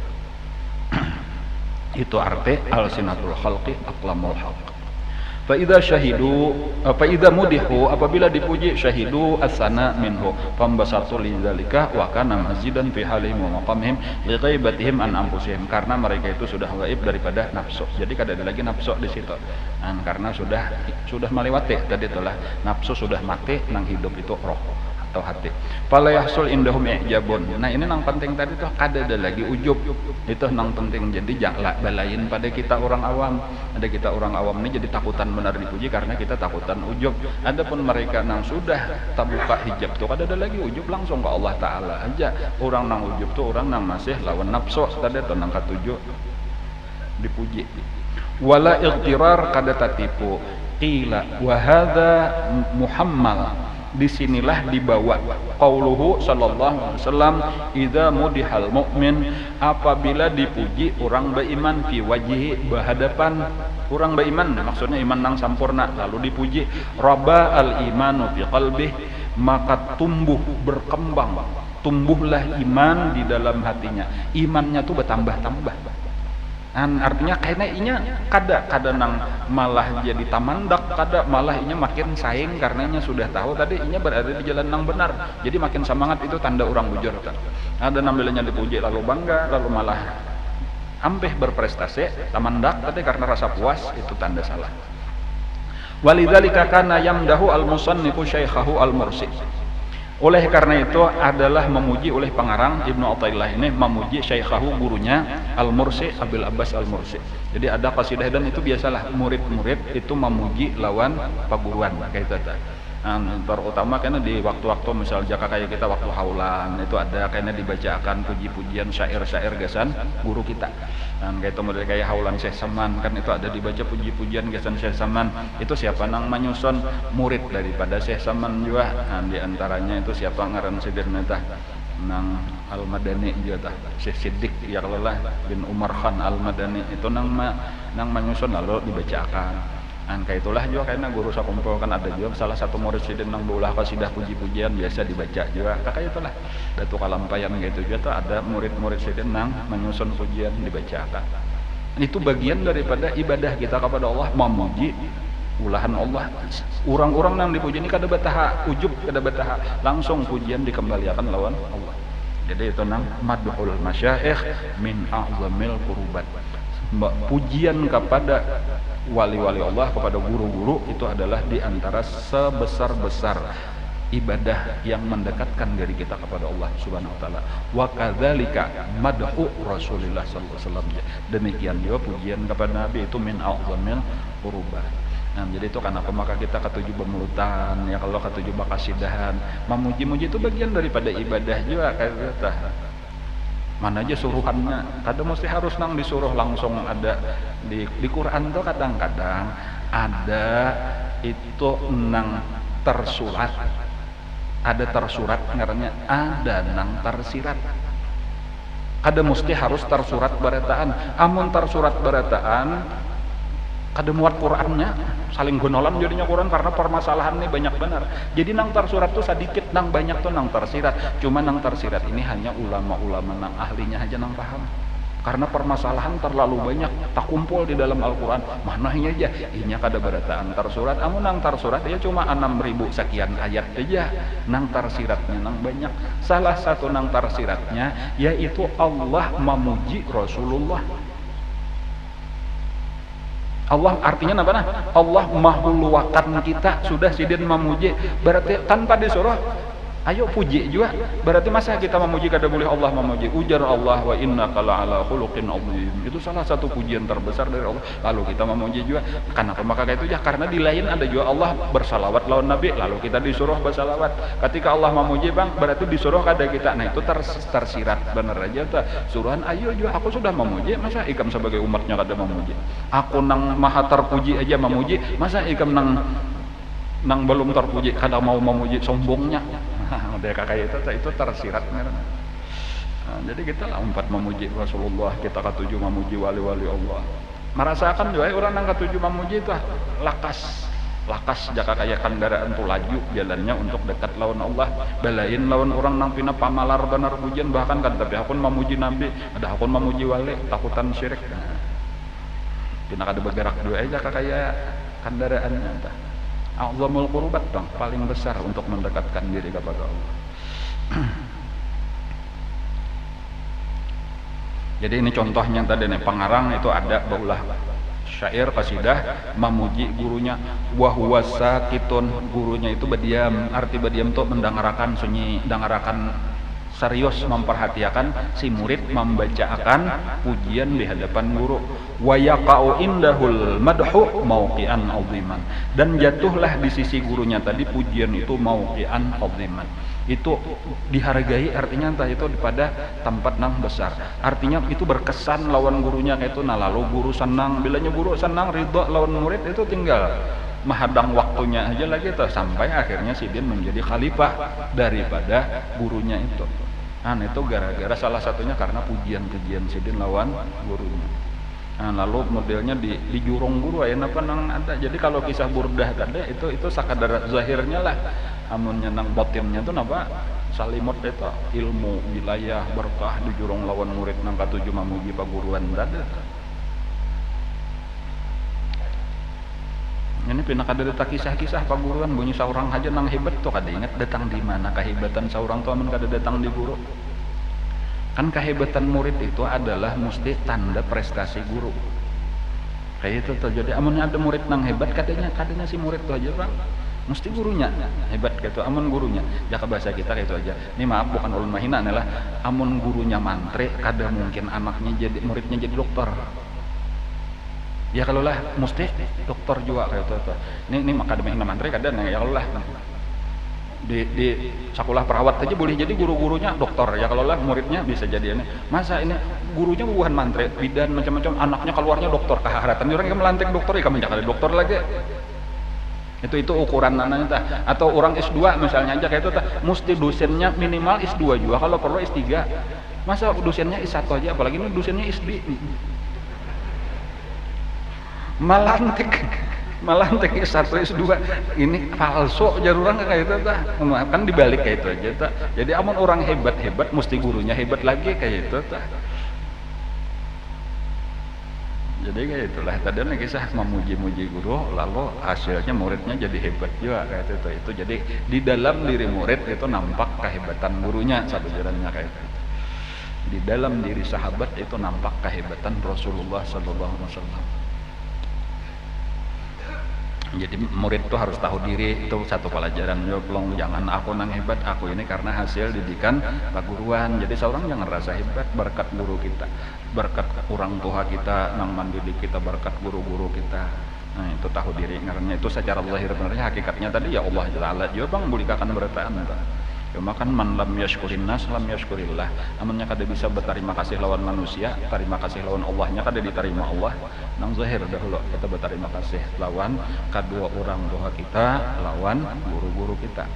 Itu arti al-sinatul khalqi aqlamul haqq. Fa idza syahidu fa idza mudihu, apabila dipuji syahidu asana minhu pambasatu lidzalika wa kana mazidan fi halihim wa maqamihim li ghaibatihim an anfusihim, karena mereka itu sudah gaib daripada nafsu. Jadi kada ada lagi nafsu di situ. Karena sudah melewati tadi itulah nafsu sudah mati, nang hidup itu roh atau hati. Fala yahsul indahum i'jabun. Nah ini nang penting tadi tuh kada ada lagi ujub. Itu nang penting. Jadi jangan balain pada kita orang awam. Ada kita orang awam ini jadi takutan benar dipuji karena kita takutan ujub. Adapun mereka nang sudah terbuka hijab tuh kada ada lagi ujub, langsung ke Allah Taala aja. Orang nang ujub tuh orang nang masih lawan nafsu tadi tuh nang katujuh dipuji. Wala ightirar kada tatipu. Qila wa hadza muhammal. Disinilah dibawa qauluhu sallallahu alaihi wasallam idza mudihal mu'min, apabila dipuji orang beriman fi wajhi berhadapan orang beriman, maksudnya iman nang sampurna, lalu dipuji raba al imanu fi qalbih, maka tumbuh berkembang, tumbuhlah iman di dalam hatinya, imannya tuh bertambah-tambah. Artinya karena inya kada nang malah jadi tamandak, kada malah inya makin saing karena inya sudah tahu tadi inya berada di jalan nang benar, jadi makin semangat. Itu tanda orang bujur kan. Ada nambilanya dipuji lalu bangga, lalu malah ampeh berprestasi tamandak tadi karena rasa puas, itu tanda salah. Walidzalika kana yamdahu al-musannifu syaikhahu al-mursi. Oleh karena itu adalah memuji oleh pengarang Ibnu Athaillah ini memuji syaikhahu, gurunya Al-Mursi, Abil Abbas Al-Mursi. Jadi ada qasidah dan itu biasalah murid-murid itu memuji lawan paguruan kayak itu. Terutama karena di waktu-waktu misal jaka kayak kita waktu haulan itu ada karena dibacakan puji-pujian syair-syair gasan guru kita. Kayak itu model kayak haulan Syekh Saman kan itu ada dibaca puji-pujian gasan Syekh Saman. Itu siapa nang menyusun murid daripada Syekh Saman juga. Di antaranya itu siapa ngaran Sidirna tah nang Al-Madani juga tah Syekh Siddiq ya Allah bin Umar Khan Al-Madani itu nang menyusun lalu dibacakan. Kayak itulah juga karena guru sakumpul kan ada juga salah satu murid sidin nang beulah qasidah puji-pujian biasa dibaca juga. Kayak itulah Datu Kalampayan gitu juga tuh ada murid-murid sidin nang menyusun pujian dibacakan. Itu bagian daripada ibadah kita kepada Allah, memuji ulahan Allah. Orang-orang nang dipuji ini kada bataha ujub, kada bataha langsung pujian dikembalikan lawan Allah. Jadi itu nang madhul masyayikh min a'zamil qurubat. Pujian kepada wali-wali Allah, kepada guru-guru itu adalah di antara sebesar-besar ibadah yang mendekatkan diri kita kepada Allah Subhanahu wa taala. Wa kadzalika mad'u Rasulillah sallallahu alaihi wasallam. Demikian juga pujian kepada Nabi itu min a'zamil qurbat. Nah, jadi itu kenapa maka kita ketujuh bermulutan, ya kalau ketujuh bakasidahan, memuji-muji itu bagian daripada ibadah juga kayak kita. Mana aja suruhannya, kadang mesti harus nang disuruh langsung ada di Quran tuh kadang-kadang ada itu nang tersurat, ada tersurat ngarannya, ada nang tersirat. Kada mesti harus tersurat barataan, amun tersurat barataan kada muat Qurannya, saling gonolan jadinya Quran karena permasalahan ini banyak benar. Jadi nang tersurat tuh sedikit, nang banyak tuh nang tersirat. Cuma nang tersirat ini hanya ulama-ulama nang ahlinya aja nang paham. Karena permasalahan terlalu banyak, tak kumpul di dalam Al-Quran. Mananya aja, inya kada barataan tersurat. Amun nang tersurat ya cuma 6.000 sekian ayat aja. Nang tersiratnya nang banyak. Salah satu nang tersiratnya yaitu Allah memuji Rasulullah. Allah artinya apa? Allah mahuluakan kita, sudah sidin memuji. Berarti tanpa disuruh ayo puji juga. Berarti masa kita memuji kada boleh Allah memuji. Ujar Allah wa innaka la'ala khuluqin azim. Itu salah satu pujian terbesar dari Allah. Lalu kita memuji juga. Kenapa maka kayak itu ya? Karena di lain ada juga Allah bersalawat lawan Nabi, lalu kita disuruh bersalawat. Ketika Allah memuji bang, berarti disuruh kada kita. Nah itu tersirat bener aja tuh. Suruhan ayo juga aku sudah memuji, masa ikam sebagai umatnya kada memuji. Aku nang maha terpuji aja memuji, masa ikam nang belum terpuji kada mau memuji, sombongnya. Udah kakak itu tersirat. Nah, jadi kita lah empat memuji Rasulullah, kita ketujuh memuji wali-wali Allah. Merasakan juga orang yang ketujuh memuji itu lakas jaka kayak kendaraan tuh laju jalannya untuk dekat lawan Allah. Belain lawan orang nang pina pamalar benar pujian, bahkan kan tapi akun memuji Nabi, ada akun memuji wali, takutan syirik. Nah, pina kada bergerak dua aja kayak kendaraannya entah. A'zamul qurbat dong, paling besar untuk mendekatkan diri kepada Allah. Jadi ini contohnya tadi nih, pengarang itu ada baulah syair qasidah memuji gurunya, wa huwa sakitun, gurunya itu berdiam. Arti berdiam itu mendengarkan sunyi, dengarkan serius memperhatikan si murid membacakan pujian di hadapan guru. Wa yaqa'u indahul madhu mauqi'an 'aziman, dan jatuhlah di sisi gurunya tadi pujian itu mauqi'an 'aziman. Itu dihargai, artinya entah itu pada tempat nang besar. Artinya itu berkesan lawan gurunya kayak itu. Nah lalu guru senang, bilanya guru senang ridho lawan murid itu tinggal menghadang waktunya aja lagi tuh, sampai akhirnya si din menjadi khalifah daripada gurunya itu. Nah itu gara-gara salah satunya karena pujian-pujian sidin lawan gurunya. Nah lalu modelnya di jurong guru ya apa nang ada. Jadi kalau kisah burdah tadi itu sakadar zahirnya lah. Amunnya nang batinnya tuh napa salimut itu ilmu wilayah berkah di jurong lawan murid nang katujuh memuji paguruan tadi. Ini pina kada data kisah-kisah paguruan bunyi seorang aja nang hebat tuh kada ingat datang di mana kehebatan seorang tuh amun kada datang di guru. Kan kehebatan murid itu adalah mesti tanda prestasi guru. Kayak itu tuh. Jadi amun ada murid nang hebat katanya si murid tuh aja bang, mesti gurunya hebat gitu. Amun gurunya, jaka bahasa kita kayak itu aja. Ini maaf bukan ulun mahina nih lah. Amun gurunya mantre, kada mungkin anaknya jadi muridnya jadi dokter. Ya kalau lah mesti dokter juga kayak itu. Ini maka demi mantri kadang ya kalau lah di sekolah perawat aja boleh jadi guru-gurunya dokter. Ya kalau lah muridnya bisa jadi ini. Masa ini gurunya bukan mantri, bidan macam-macam, anaknya keluarnya dokter. Keharatan orang yang melantik dokter, ya kamu jangan dokter lagi. Itu ukuran anaknya. Atau orang S2 misalnya aja kayak itu, mesti dosennya minimal S2 juga, kalau perlu S3. Masa dosennya S1 aja, apalagi ini dosennya SD. Malantik S1 S2 ini palsu jaruran kayak itu tah. Kan dibalik kayak itu aja tah. Jadi amun orang hebat mesti gurunya hebat lagi kayak itu tah. Jadi kayak itulah tadi nih kisah memuji-muji guru lalu hasilnya muridnya jadi hebat juga kayak itu. Jadi di dalam diri murid itu nampak kehebatan gurunya sebenarnya kayak itu. Di dalam diri sahabat itu nampak kehebatan Rasulullah sallallahu alaihi wasallam. Jadi murid itu harus tahu diri, itu satu pelajaran. Belum jangan aku nang hebat, aku ini karena hasil didikan keguruan. Jadi seorang jangan rasa hebat berkat guru kita, berkat orang tua kita nang mendidik kita, berkat guru-guru kita. Nah itu tahu diri, karena itu secara lahir benernya hakikatnya tadi ya Allah Ta'ala juga bang bulikakan berataan bang. Cuma kan man lam yashkurin nas lam yashkurillah. Namunnya kada bisa berterima kasih lawan manusia, terima kasih lawan Allahnya kada diterima Allah. Nang zahir dahulu kita berterima kasih lawan kedua orang tua kita, lawan guru-guru kita.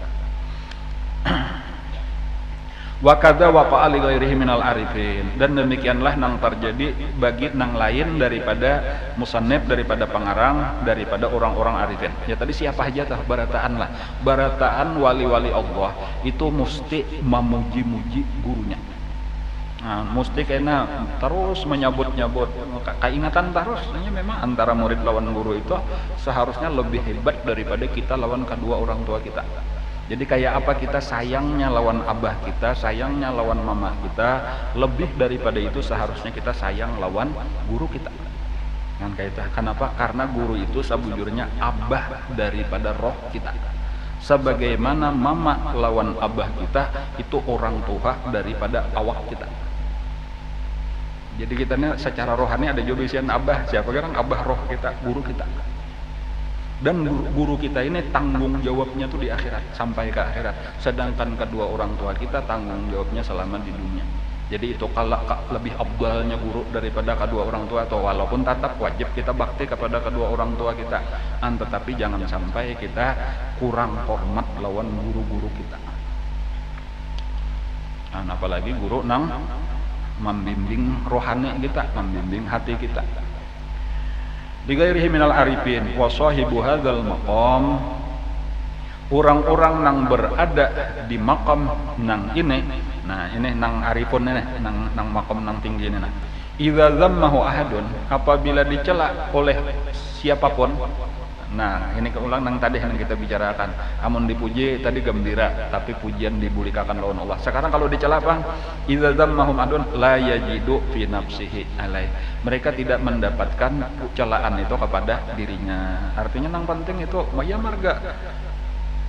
Wa kadza wa fa'ali ghairihi minal arifin, dan demikianlah nang terjadi bagi nang lain daripada musannif, daripada pengarang, daripada orang-orang arifin. Ya tadi siapa aja tah barataan lah. Barataan wali-wali Allah itu mesti memuji-muji gurunya. Nah, mesti kena terus menyebut-nyebut, keingatan terus. Ini memang antara murid lawan guru itu seharusnya lebih hebat daripada kita lawan kedua orang tua kita. Jadi kayak apa kita sayangnya lawan abah kita, sayangnya lawan mama kita, lebih daripada itu seharusnya kita sayang lawan guru kita. Kan kayak itu. Kenapa? Karena guru itu sebujurnya abah daripada roh kita. Sebagaimana mama lawan abah kita itu orang tua daripada awak kita. Jadi kita ini secara rohani ada juga isian abah. Siapa kan abah roh kita, guru kita. Dan guru kita ini tanggung jawabnya tuh di akhirat, sampai ke akhirat. Sedangkan kedua orang tua kita tanggung jawabnya selama di dunia. Jadi itu kalau lebih afdalnya guru daripada kedua orang tua, atau walaupun tetap wajib kita bakti kepada kedua orang tua kita, tetapi jangan sampai kita kurang hormat lawan guru-guru kita. Apalagi guru nang membimbing rohani kita, membimbing hati kita. Bigairihi minal arifin wa sahibu hadzal maqam, orang-orang nang berada di makam nang ini. Nah ini nang arifun ini, nang makam nang tinggi ini. Idza zammahu ahadun, apabila dicela oleh siapapun. Nah ini keulang nang tadi yang kita bicarakan. Amun dipuji tadi gembira, tapi pujian dibulikakan lawan Allah. Sekarang kalau dicela apa? Idza zammahum adun la yajidu fi nafsihi alai. Mereka tidak mendapatkan celaan itu kepada dirinya. Artinya nang penting itu ya marga.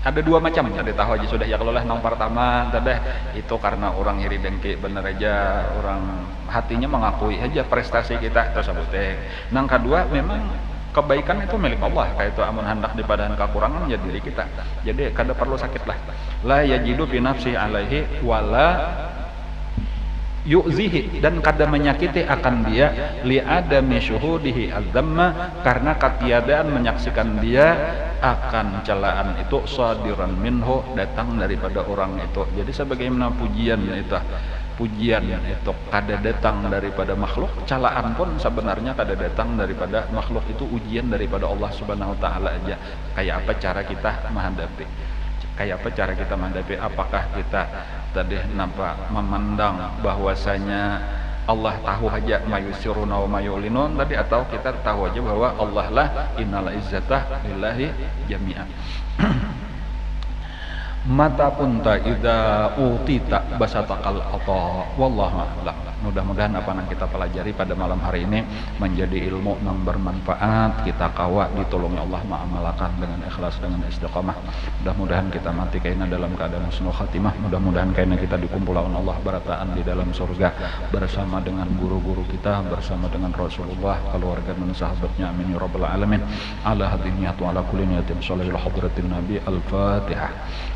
Ada dua macam, ada tahu aja sudah ya. Kalau lah nang pertama tadi itu karena orang iri dengki bener aja, orang hatinya mengakui aja prestasi kita tersebut. Nang kedua memang kebaikan itu milik Allah, kayak itu amun hendak dipadan kekurangan ya diri kita. Jadi kada perlu sakit lah. La yajidu fi nafsi alaihi wala yu'zihi, dan kada menyakiti akan dia li adami syuhudihi adzamma, karena ketiadaan menyaksikan dia akan celaan itu sadiran minhu, datang daripada orang itu. Jadi sebagaimana pujian itu kada datang daripada makhluk, celaan pun sebenarnya kada datang daripada makhluk. Itu ujian daripada Allah Subhanahu wa taala aja. Kayak apa cara kita menghadapi? Kayak apa cara kita menghadapi? Apakah kita tadi nampak memandang bahwasanya Allah tahu aja mayusiruna wa mayulinun tadi, atau kita tahu aja bahwa Allah lah innal izzata lillahi jami'an. Mata punta idza utita basatakal ata wallahu a'lam. Mudah-mudahan apa yang kita pelajari pada malam hari ini menjadi ilmu yang bermanfaat. Kita kawa ditolongi Allah mengamalkan dengan ikhlas, dengan istiqamah. Mudah-mudahan kita mati kaina dalam keadaan husnul khatimah. Mudah-mudahan kaina kita dikumpul oleh Allah barataan di dalam surga bersama dengan guru-guru kita, bersama dengan Rasulullah, keluarga dan sahabatnya. Amin ya rabbal alamin. Ala hadiniyat wa ala kulli niyatin shalihil hadratin nabi. Al-Fatihah.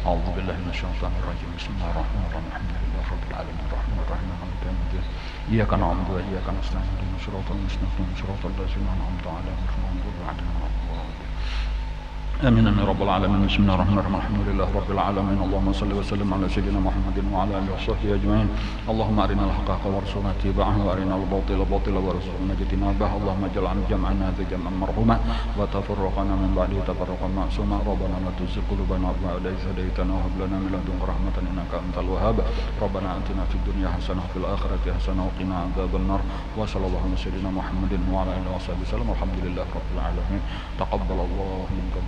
A'udzu billahi minasyaitonir rajim. Bismillahirrahmanirrahim. Alhamdulillahi rabbil alamin. Arrahmanirrahim. Maliki yaumiddin. Iyyaka na'budu wa iyyaka nasta'in. Ihdinas siratal mustaqim. Siratal ladzina an'amta 'alaihim ghairil maghdubi 'alaihim waladdallin. آمين يا رب العالمين. بسم الله الرحمن الرحيم. الحمد لله رب العالمين. اللهم صل وسلم على سيدنا محمد وعلى آله وصحبه أجمعين. اللهم أرنا الحق حقا وارزقنا اتباعه، وأرنا الباطل باطلا وارزقنا اجتنابه. اللهم اجعل جمعنا هذا جمعا مرحوما وتفرقنا من بعده تفرقا معصوما. ربنا لا تزغ قلوبنا بعد إذ هديتنا وهب لنا من لدنك رحمة إنك أنت الوهاب. ربنا آتنا في الدنيا حسنة وفي الآخرة حسنة وقنا عذاب النار. وصلى الله على سيدنا محمد وعلى آله وصحبه وسلم. الحمد لله رب العالمين. تقبل الله منكم.